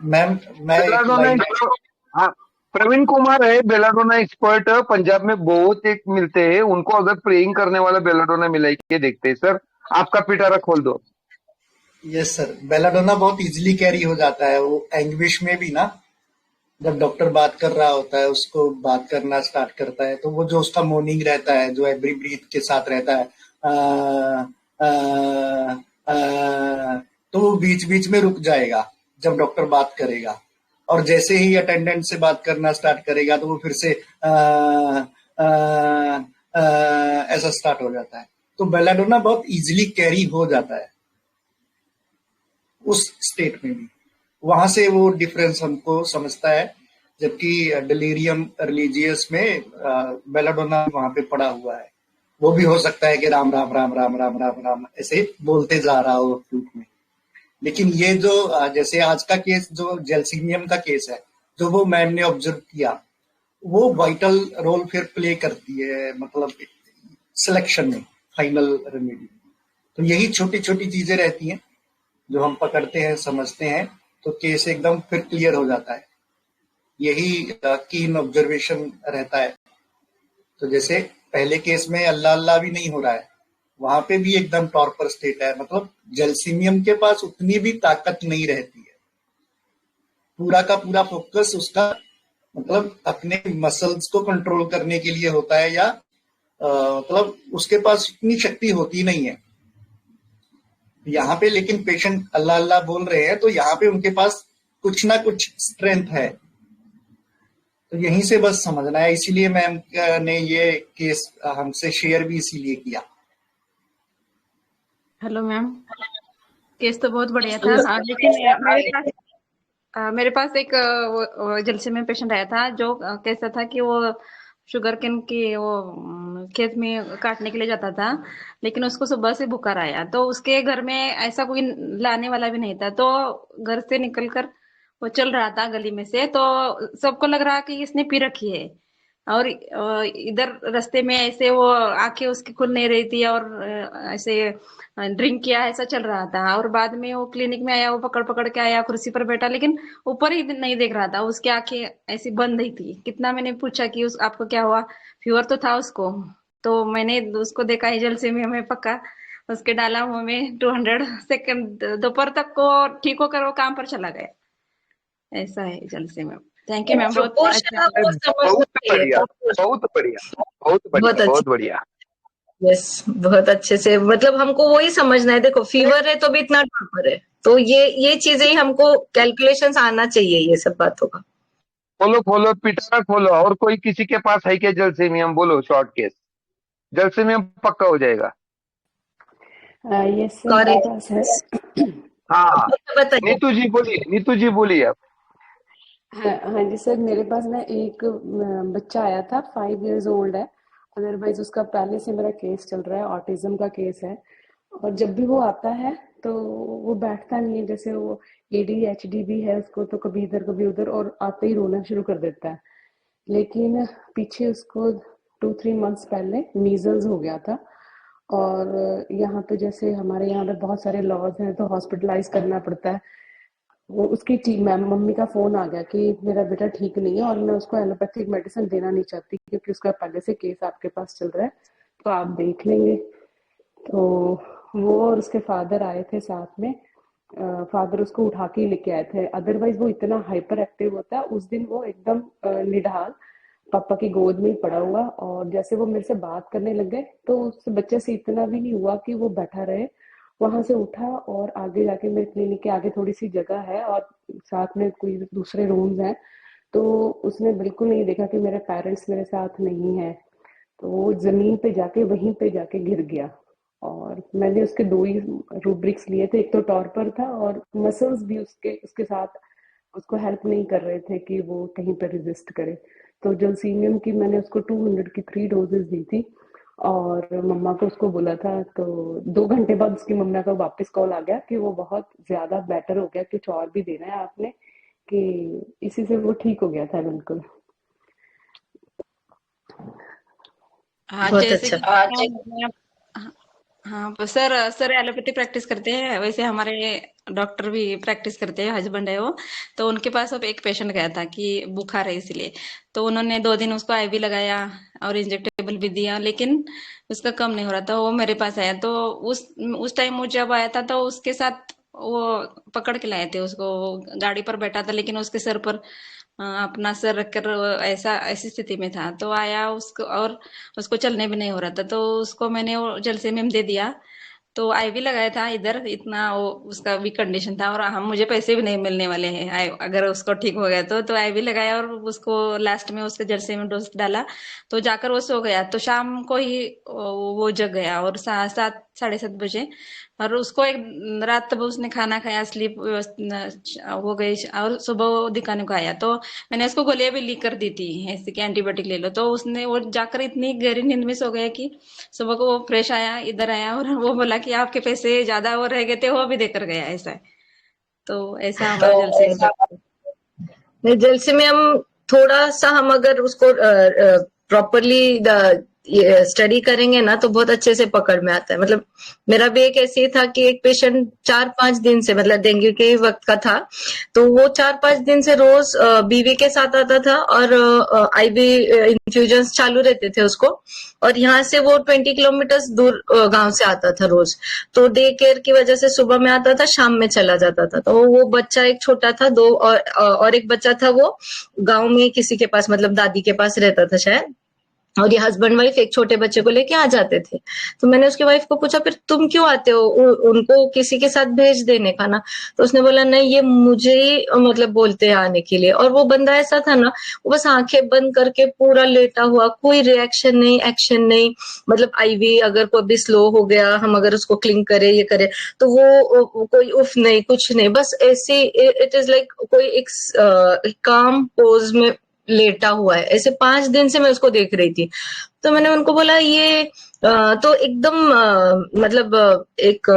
मैम मैं एक बेलाडोना लाइन, हाँ, प्रवीण कुमार है बेलाडोना एक्सपर्ट, पंजाब में बहुत एक मिलते हैं, उनको अगर प्रेइंग करने वाला बेलाडोना मिला के देखते हैं। सर आपका पिटारा खोल दो। यस सर, बेलाडोना बहुत इजीली कैरी हो जाता है। वो एंग्विश में भी ना, जब डॉक्टर बात कर रहा होता है, उसको बात करना स्टार्ट करता है, तो वो जो उसका मोर्निंग रहता है, जो एवरी ब्रीथ के साथ रहता है, तो वो बीच बीच में रुक जाएगा जब डॉक्टर बात करेगा, और जैसे ही अटेंडेंट से बात करना स्टार्ट करेगा तो वो फिर से ऐसा स्टार्ट हो जाता है। तो बेलाडोना बहुत इजीली कैरी हो जाता है उस स्टेट में भी। वहां से वो डिफरेंस हमको समझता है, जबकि डिलीरियम रिलीजियस में बेलाडोना वहां पे पड़ा हुआ है। वो भी हो सकता है कि राम राम राम राम राम राम राम ऐसे बोलते जा रहा हो फ्लूट में। लेकिन ये जो जैसे आज का केस, जो जेल्सिमियम का केस है, जो वो मैम ने ऑब्जर्व किया, वो वाइटल रोल फिर प्ले करती है, मतलब सिलेक्शन में, फाइनल रेमेडी। तो यही छोटी छोटी चीजें रहती हैं जो हम पकड़ते हैं, समझते हैं, तो केस एकदम फिर क्लियर हो जाता है। यही कीन ऑब्जर्वेशन रहता है। तो जैसे पहले केस में अल्लाह अल्लाह भी नहीं हो रहा है, वहां पे भी एकदम टॉर्पर स्टेट है, मतलब जेल्सिमियम के पास उतनी भी ताकत नहीं रहती है। पूरा का पूरा फोकस उसका मतलब अपने मसल्स को कंट्रोल करने के लिए होता है, या मतलब उसके पास इतनी शक्ति होती नहीं है। यहाँ पे लेकिन पेशेंट अल्लाह अल्लाह बोल रहे हैं, तो यहाँ पे उनके पास कुछ ना कुछ स्ट्रेंथ है। तो यहीं से बस समझना है, इसीलिए मैम ने ये केस हमसे शेयर भी इसीलिए किया। हेलो मैम, केस तो बहुत बढ़िया था, लेकिन मेरे पास एक जेल्सिमियम पेशेंट आया था जो कैसा था कि वो शुगर केन की वो खेत में काटने के लिए जाता था, लेकिन उसको सुबह से बुखार आया, तो उसके घर में ऐसा कोई लाने वाला भी नहीं था, तो घर से निकलकर वो चल रहा था गली में से, तो सबको लग रहा कि इसने पी रखी है, और इधर रास्ते में ऐसे वो आंखें उसकी खुल नहीं रही थी, और ऐसे ड्रिंक किया ऐसा चल रहा था। और बाद में वो क्लिनिक में आया, वो पकड़ पकड़ के आया, कुर्सी पर बैठा, लेकिन ऊपर ही नहीं देख रहा था, उसकी आंखें ऐसी बंद ही थी। कितना मैंने पूछा कि आपको क्या हुआ, फीवर तो था उसको, तो मैंने उसको देखा ही जलसे में हमें पक्का उसके डाला मुंह में 200 सेकंड, दोपहर तक को ठीक होकर वो काम पर चला गया। ऐसा है जलसे में। थैंक यू मैम, बहुत अच्छा, बहुत बढ़िया, बहुत बढ़िया, बहुत बढ़िया, बहुत बढ़िया। यस, बहुत अच्छे से, मतलब हमको वही समझना है। देखो फीवर है तो भी इतना टॉपर है, तो ये चीजें ही हमको कैलकुलेशंस आना चाहिए ये सब बातों का। खोलो पिटारा खोलो। और कोई किसी के पास है क्या जेल्सिमियम? बोलो शॉर्ट केस, जेल्सिमियम पक्का हो जाएगा। यस सर, मेरे पास है। हाँ, नीतू जी बोलिए आप। हाँ जी सर, मेरे पास ना एक बच्चा आया था, 5 years ओल्ड है। अदरवाइज उसका पहले से मेरा केस चल रहा है, ऑटिज्म का केस है, और जब भी वो आता है तो वो बैठता नहीं है, जैसे वो ADHD भी है उसको, तो कभी इधर कभी उधर, और आते ही रोना शुरू कर देता है। लेकिन पीछे उसको 2-3 months पहले मीजल्स हो गया था, और यहाँ पे जैसे हमारे यहाँ पे बहुत सारे लॉज हैं तो हॉस्पिटलाइज करना पड़ता है। वो उसकी टीम मम्मी का फोन आ गया कि मेरा बेटा ठीक नहीं है और मैं उसको एलोपैथिक मेडिसिन देना नहीं चाहती क्योंकि उसका पहले से केस आपके पास चल रहा है, तो आप देख लेंगे। तो वो और उसके फादर आए थे साथ में। फादर उसको उठा के लेके आए थे, अदरवाइज वो इतना हाइपर एक्टिव होता है। उस दिन वो एकदम निढाल पापा की गोद में ही पड़ा हुआ, और जैसे वो मेरे से बात करने लग गए तो उस बच्चे से इतना भी नहीं हुआ कि वो बैठा रहे। वहां से उठा और आगे जाके मेरे क्लिनिक के आगे थोड़ी सी जगह है और साथ में कोई दूसरे रूम्स हैं, तो उसने बिल्कुल नहीं देखा कि मेरे पेरेंट्स मेरे साथ नहीं है, तो वो जमीन पे जाके वहीं पे जाके गिर गया। और मैंने उसके 2 ही रूब्रिक्स लिए थे, एक तो टॉर्पर था और मसल्स भी उसके साथ उसको हेल्प नहीं कर रहे थे कि वो कहीं पर रेजिस्ट करे। तो जलसीनियम की मैंने उसको 200 की 3 डोजेस दी थी और मम्मा को उसको बोला था। तो 2 घंटे बाद उसकी मम्मा का वापस कॉल आ गया कि वो बहुत ज्यादा बेटर हो गया, कुछ और भी देना है आपने, कि इसी से वो ठीक हो गया था बिल्कुल। हाँ बहुत जैसे अच्छा। कि हाँ सर एलोपैथी प्रैक्टिस करते हैं, वैसे हमारे डॉक्टर भी प्रैक्टिस करते हैं, हस्बैंड है वो। तो उनके पास अब एक पेशेंट गया था कि बुखार है इसलिए, तो उन्होंने 2 दिन उसको आईवी लगाया और इंजेक्टेबल भी दिया, लेकिन उसका कम नहीं हो रहा था। वो मेरे पास आया, तो उस टाइम वो जब आया था तो उसके साथ वो पकड़ के लाए थे उसको, गाड़ी पर बैठा था लेकिन उसके सर पर अपना सर रखकर ऐसी स्थिति में था। तो आया उसको, और उसको चलने भी नहीं हो रहा था, तो उसको मैंने वो जलसेमियम दे दिया। तो आईवी लगाया था इधर, इतना वो उसका वीक कंडीशन था और हम मुझे पैसे भी नहीं मिलने वाले हैं अगर उसको ठीक हो गया तो आईवी लगाया और उसको लास्ट में उसके जलसेमियम डोज डाला, तो जाकर वो सो गया। तो शाम को ही वो जग गया और 7 साढ़े 7 बजे, और उसको एक रात तब उसने खाना खाया, स्लीप हो गई, और सुबह वो दिखाने को आया। तो मैंने उसको गोलियां भी लिख कर दी थी ऐसे कि एंटीबायोटिक ले लो, तो उसने वो जाकर इतनी गहरी नींद में सो गया कि सुबह को वो फ्रेश आया, इधर आया और वो बोला कि आपके पैसे ज्यादा और रह गए थे, वो भी देकर गया। ऐसा है, तो ऐसा हमारा जलसे में नहीं, जलसे में हम थोड़ा सा हम अगर उसको प्रॉपरली स्टडी करेंगे ना तो बहुत अच्छे से पकड़ में आता है। मतलब मेरा भी एक ऐसे ही था कि एक पेशेंट 4-5 दिन से, मतलब डेंगू के वक्त का था, तो वो 4-5 दिन से रोज बीवी के साथ आता था और आईवी इन्फ्यूजन्स चालू रहते थे उसको, और यहाँ से वो 20 किलोमीटर दूर गांव से आता था रोज। तो डे केयर की वजह से सुबह में आता था, शाम में चला जाता था। तो वो बच्चा एक छोटा था, 2 और एक बच्चा था, वो गांव में किसी के पास, मतलब दादी के पास रहता था शायद, और ये हस्बैंड वाइफ एक छोटे बच्चे को लेके आ जाते थे। तो मैंने उसकी वाइफ को पूछा, फिर तुम क्यों आते हो, उनको किसी के साथ भेज देने का ना। तो उसने बोला नहीं, ये मुझे ही मतलब बोलते हैं आने के लिए। और वो बंदा ऐसा था ना, वो बस आंखें बंद करके पूरा लेटा हुआ, कोई रिएक्शन नहीं, एक्शन नहीं। मतलब आईवी अगर कोई भी स्लो हो गया, हम अगर उसको क्लिंग करे, ये करे, तो वो कोई उफ नहीं, कुछ नहीं, बस ऐसे इट इज लाइक कोई एक काम पोज में लेटा हुआ है। ऐसे 5 दिन से मैं उसको देख रही थी। तो मैंने उनको बोला ये तो एकदम मतलब एक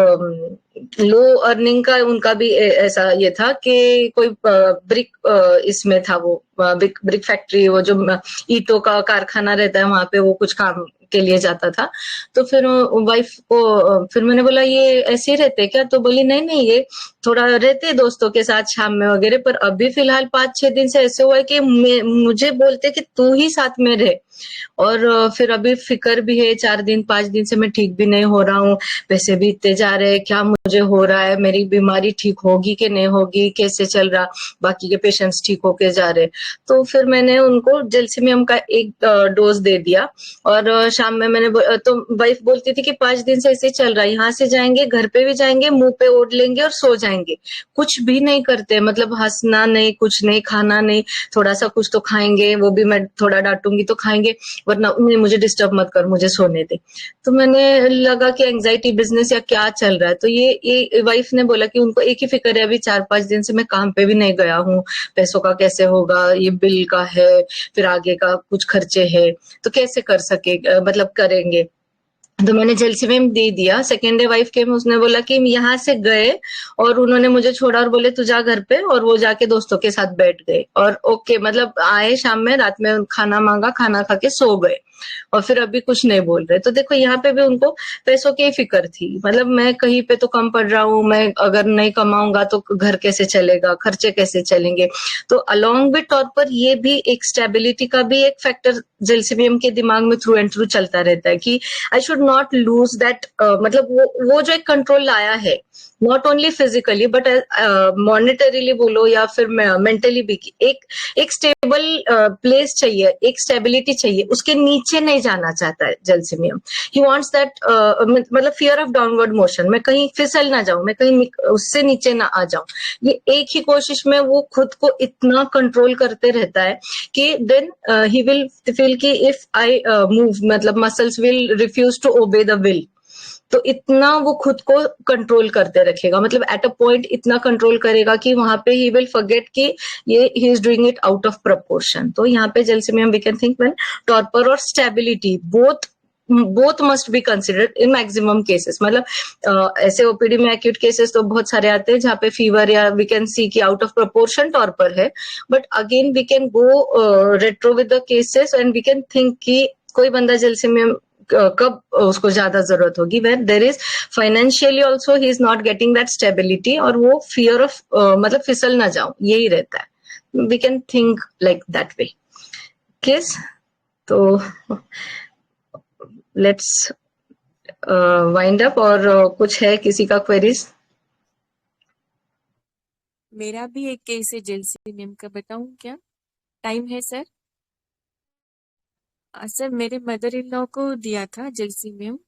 लो अर्निंग का उनका भी ऐसा ये था कि कोई ब्रिक इसमें था, वो ब्रिक फैक्ट्री, वो जो ईंटों का कारखाना रहता है वहां पे वो कुछ काम के लिए जाता था। तो फिर वाइफ को फिर मैंने बोला ये ऐसे ही रहते क्या? तो बोली नहीं नहीं, ये थोड़ा रहते दोस्तों के साथ शाम में वगैरह, पर अभी फिलहाल 5-6 दिन से ऐसे हुआ है कि मुझे बोलते कि तू ही साथ में रहे। और फिर अभी फिक्र भी है, 4-5 दिन से मैं ठीक भी नहीं हो रहा हूँ, पैसे भी इतने जा रहे हैं, क्या मुझे हो रहा है, मेरी बीमारी ठीक होगी कि नहीं होगी, कैसे चल रहा, बाकी के पेशेंट्स ठीक होके जा रहे। तो फिर मैंने उनको जलसेमियम का एक डोज दे दिया। और शाम में मैंने तो वाइफ बोलती थी कि 5 दिन से ऐसे चल रहा है, यहाँ से जाएंगे, घर पे भी जाएंगे, मुंह पे ओढ़ लेंगे और सो जाएंगे, कुछ भी नहीं करते, मतलब हंसना नहीं, कुछ नहीं, खाना नहीं, थोड़ा सा कुछ तो खाएंगे, वो भी मैं थोड़ा डांटूंगी तो खाएंगे, वरना मुझे डिस्टर्ब मत कर, मुझे सोने दे। तो मैंने लगा कि एंजाइटी बिजनेस या क्या चल रहा है। तो ये वाइफ ने बोला कि उनको एक ही फिक्र है, अभी 4-5 दिन से मैं काम पे भी नहीं गया हूँ, पैसों का कैसे होगा, ये बिल का है, फिर आगे का कुछ खर्चे है, तो कैसे कर सके, मतलब करेंगे। तो मैंने जलसेमियम दे दिया। सेकेंड डे वाइफ के में उसने बोला कि यहाँ से गए और उन्होंने मुझे छोड़ा और बोले तू जा घर पे, और वो जाके दोस्तों के साथ बैठ गए और ओके, मतलब आए शाम में, रात में खाना मांगा, खाना खा के सो गए। और फिर अभी कुछ नहीं बोल रहे। तो देखो यहाँ पे भी उनको पैसों की फिक्र थी, मतलब मैं कहीं पे तो कम पड़ रहा हूँ, मैं अगर नहीं कमाऊंगा तो घर कैसे चलेगा, खर्चे कैसे चलेंगे। तो अलोंग विथ टॉर्पर ये भी एक स्टेबिलिटी का भी एक फैक्टर जेलसीबीएम के दिमाग में थ्रू एंड थ्रू चलता रहता है कि I should not lose that, मतलब वो जो एक कंट्रोल लाया है, not only physically but monetarily बोलो या फिर मेंटली भी, एक स्टेबल प्लेस चाहिए, एक स्टेबिलिटी चाहिए, उसके नीचे नहीं जाना चाहता है जेलसीबीएम। ही वांट्स दैट, मतलब फियर ऑफ डाउनवर्ड मोशन, मैं कहीं फिसल ना जाऊं, मैं कहीं उससे नीचे ना आ जाऊं। ये एक ही कोशिश में वो खुद को इतना कंट्रोल करते रहता है कि देन ही विल फील कि इफ आई मूव, मतलब muscles will refuse to obey the will. तो इतना वो खुद को कंट्रोल करते रखेगा, मतलब एट अ पॉइंट इतना कंट्रोल करेगा कि वहां पे ही विल फॉरगेट कि ये he is doing it out of proportion. तो यहाँ पे gelsemium we can think when torpor और stability both must be considered in maximum cases. मतलब ऐसे ओपीडी में एक्यूट केसेस तो बहुत सारे आते हैं जहाँ पे फीवर या वी कैन सी कि आउट ऑफ प्रपोर्शन टॉर्पर है, but again we can go retro with the cases and we can think कि कोई बंदा जेलसीबीएम कब उसको ज्यादा जरूरत होगी, where there is financially also he is not getting that stability, और वो फियर ऑफ मतलब फिसल ना जाऊं यही रहता है। We can think like that way case. तो लेट्स वाइंड अप, और कुछ है किसी का क्वेरीज? मेरा भी एक केस है जेलसीबीएम का, बताऊं क्या? टाइम है सर? सर मेरे मदर इन लॉ को दिया था जेलसीबीएम।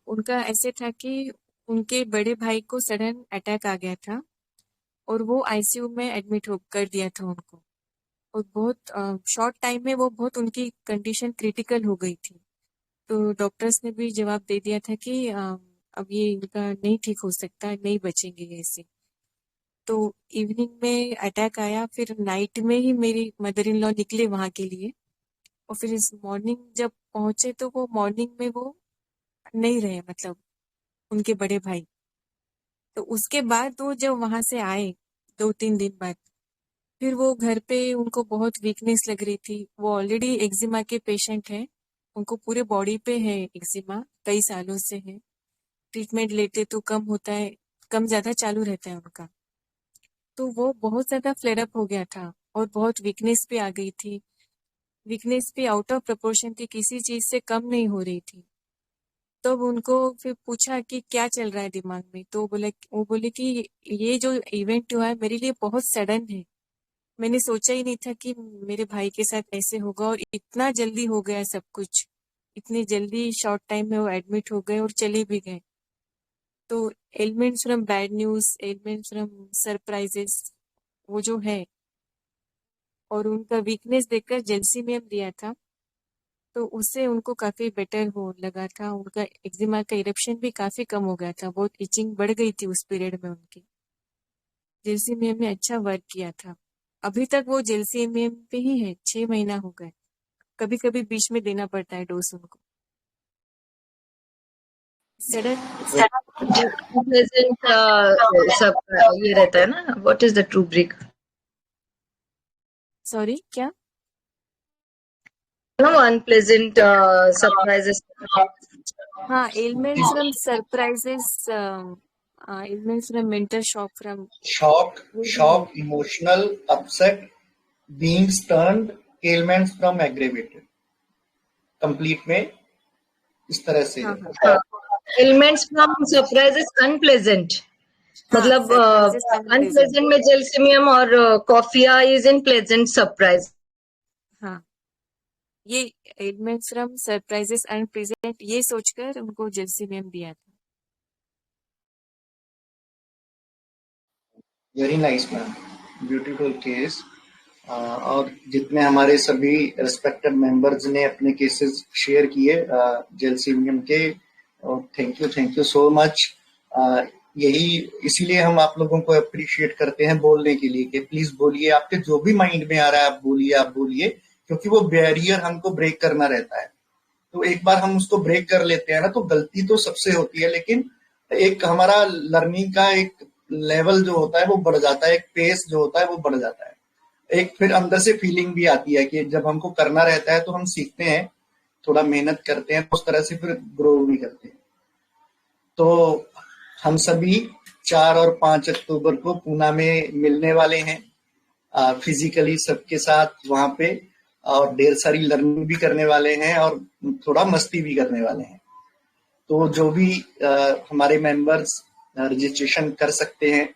उनका ऐसे था कि उनके बड़े भाई को सडन अटैक आ गया था और वो आईसीयू में एडमिट हो कर दिया था उनको, और बहुत शॉर्ट टाइम में वो बहुत उनकी कंडीशन क्रिटिकल हो गई थी। तो डॉक्टर्स ने भी जवाब दे दिया था कि अब ये इनका नहीं ठीक हो सकता, नहीं बचेंगे ऐसे। तो इवनिंग में अटैक आया, फिर नाइट में ही मेरी मदर इन लॉ निकले वहां के लिए, और फिर इस मॉर्निंग जब पहुंचे तो वो मॉर्निंग में वो नहीं रहे, मतलब उनके बड़े भाई। तो उसके बाद वो जब वहां से आए 2-3 दिन बाद, फिर वो घर पे उनको बहुत वीकनेस लग रही थी। वो ऑलरेडी एक्जिमा के पेशेंट हैं, उनको पूरे बॉडी पे है एक्जिमा, कई सालों से है। ट्रीटमेंट लेते तो कम होता है, कम ज्यादा चालू रहता है उनका। तो वो बहुत ज्यादा फ्लेयर अप हो गया था और बहुत वीकनेस पे आ गई थी। वीकनेस भी आउट ऑफ प्रोपोर्शन थी, किसी चीज से कम नहीं हो रही थी। तो उनको फिर पूछा कि क्या चल रहा है दिमाग में, तो वो बोले कि ये जो इवेंट हुआ है मेरे लिए बहुत सडन है, मैंने सोचा ही नहीं था कि मेरे भाई के साथ ऐसे होगा, और इतना जल्दी हो गया सब कुछ, इतनी जल्दी शॉर्ट टाइम में वो एडमिट हो गए और चले भी गए। तो elements from bad news, elements from surprises वो जो है, और उनका वीकनेस देखकर जेलसीबीएम दिया था, तो उससे उनको काफी बेटर हो लगा था। उनका एक्जिमा का इरप्शन भी काफी कम हो गया था, बहुत इचिंग बढ़ गई थी उस पीरियड में उनकी। जेलसीबीएम ने अच्छा वर्क किया था। अभी तक वो जेलसीबीएम पे ही है, 6 महीना हो गए। कभी कभी बीच में देना पड़ता है डोज उनको। सडन प्लेजेंट सब ये रहता है ना, what is the true break? Sorry क्या? No unpleasant surprises. हाँ, ailments from surprises, ailments from mental shock, from shock, emotional upset, being stunned, ailments from aggravated. Complete में इस तरह से ailments from surprises unpleasant. मतलब unpleasant में जेलसीबीएम और coffea is in pleasant surprise. हाँ, ये elements from surprises and present, ये सोचकर उनको जेलसीबीएम दिया था। Very nice ma'am, beautiful case. और जितने हमारे सभी रिस्पेक्टेड मेंबर्स ने अपने केसेस शेयर किए जेलसीबीएम के, थैंक यू सो मच। यही इसीलिए हम आप लोगों को अप्रिशिएट करते हैं बोलने के लिए कि प्लीज बोलिए, आपके जो भी माइंड में आ रहा है आप बोलिए, क्योंकि वो बैरियर हमको ब्रेक करना रहता है। तो एक बार हम उसको ब्रेक कर लेते हैं ना, तो गलती तो सबसे होती है, लेकिन एक हमारा लर्निंग का एक लेवल जो होता है वो बढ़ जाता है, एक पेस जो होता है वो बढ़ जाता है। एक फिर अंदर से फीलिंग भी आती है कि जब हमको करना रहता है तो हम सीखते हैं, थोड़ा मेहनत करते हैं उस तरह से फिर ग्रो भी करते हैं। तो हम सभी 4 और 5 अक्टूबर को पूना में मिलने वाले हैं फिजिकली सबके साथ वहां पे, और ढेर सारी लर्निंग भी करने वाले हैं और थोड़ा मस्ती भी करने वाले हैं। तो जो भी हमारे मेंबर्स रजिस्ट्रेशन कर सकते हैं,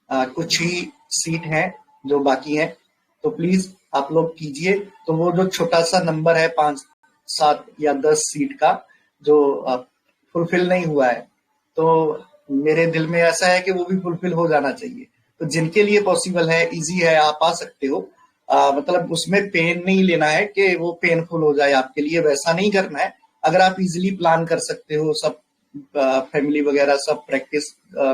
कुछ ही सीट हैं जो बाकी हैं, तो प्लीज आप लोग कीजिए। तो वो जो छोटा सा नंबर है 5, 7 या 10 सीट का जो फुलफिल नहीं हुआ है, तो मेरे दिल में ऐसा है कि वो भी फुलफिल हो जाना चाहिए। तो जिनके लिए पॉसिबल है, इजी है, आप आ सकते हो। मतलब उसमें पेन नहीं लेना है कि वो पेनफुल हो जाए आपके लिए, वैसा नहीं करना है। अगर आप इजीली प्लान कर सकते हो, सब फैमिली वगैरह सब प्रैक्टिस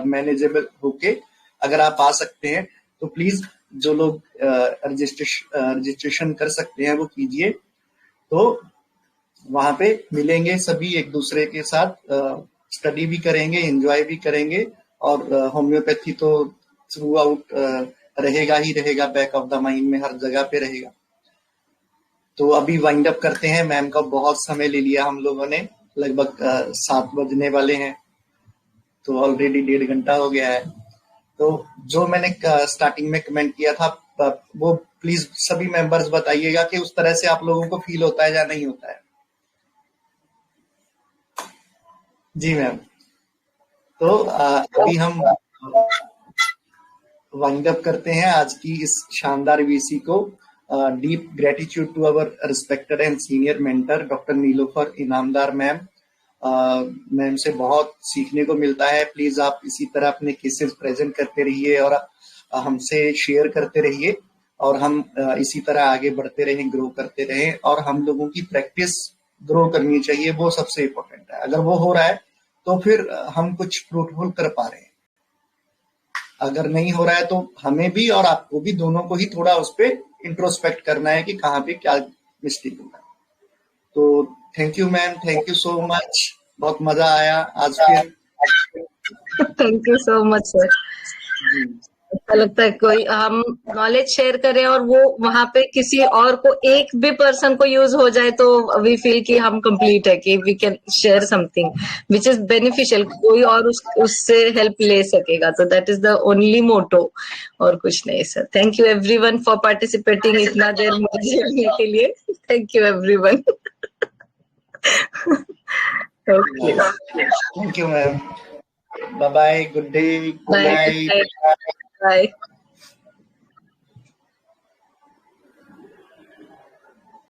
मैनेजेबल होके अगर आप आ सकते हैं, तो प्लीज जो लोग रजिस्ट्रेशन कर सकते हैं वो कीजिए। तो वहां पे मिलेंगे सभी एक दूसरे के साथ, स्टडी भी करेंगे, एंजॉय भी करेंगे, और होम्योपैथी तो थ्रू आउट रहेगा ही रहेगा, बैक ऑफ द माइंड में हर जगह पे रहेगा। तो अभी वाइंड अप करते हैं। मैम का बहुत समय ले लिया हम लोगों ने, लगभग 7 बजने वाले हैं, तो ऑलरेडी 1.5 घंटा हो गया है। तो जो मैंने स्टार्टिंग में कमेंट किया था वो प्लीज सभी मेंबर्स बताइएगा कि उस तरह से आप लोगों को फील होता है या नहीं होता है। जी मैम। तो अभी हम वाइंड अप करते हैं आज की इस शानदार वीसी को। Deep gratitude to our respected and senior mentor doctor Nilofar Inamdar ma'am. Ma'am से बहुत सीखने को मिलता है। प्लीज आप इसी तरह अपने केसेस प्रेजेंट करते रहिए और हमसे शेयर करते रहिए, और हम इसी तरह आगे बढ़ते रहें, ग्रो करते रहें, और हम लोगों की प्रैक्टिस ग्रो करनी चाहिए, वो सबसे इम्पोर्टेंट है। अगर वो हो रहा है तो फिर हम कुछ फ्रूटफुल कर पा रहे हैं। अगर नहीं हो रहा है तो हमें भी और आपको भी, दोनों को ही थोड़ा उस पर इंट्रोस्पेक्ट करना है कि कहाँ पे क्या मिस्टेक होगा। तो thank you ma'am, thank you so much, बहुत मजा आया आज फिर। Thank you so much sir. अच्छा लगता है कोई हम नॉलेज शेयर करें और वो वहां पे किसी और को, एक भी पर्सन को यूज हो जाए तो वी फील कि हम कंप्लीट है, कि we can share something which is beneficial, कोई और उससे हेल्प ले सकेगा। तो that is the only motto, और कुछ नहीं sir. Thank you everyone for participating इतना देर मुझे लेने के लिए। Thank you everyone. Thank you ma'am. Bye bye, good day, good bye night. Bye.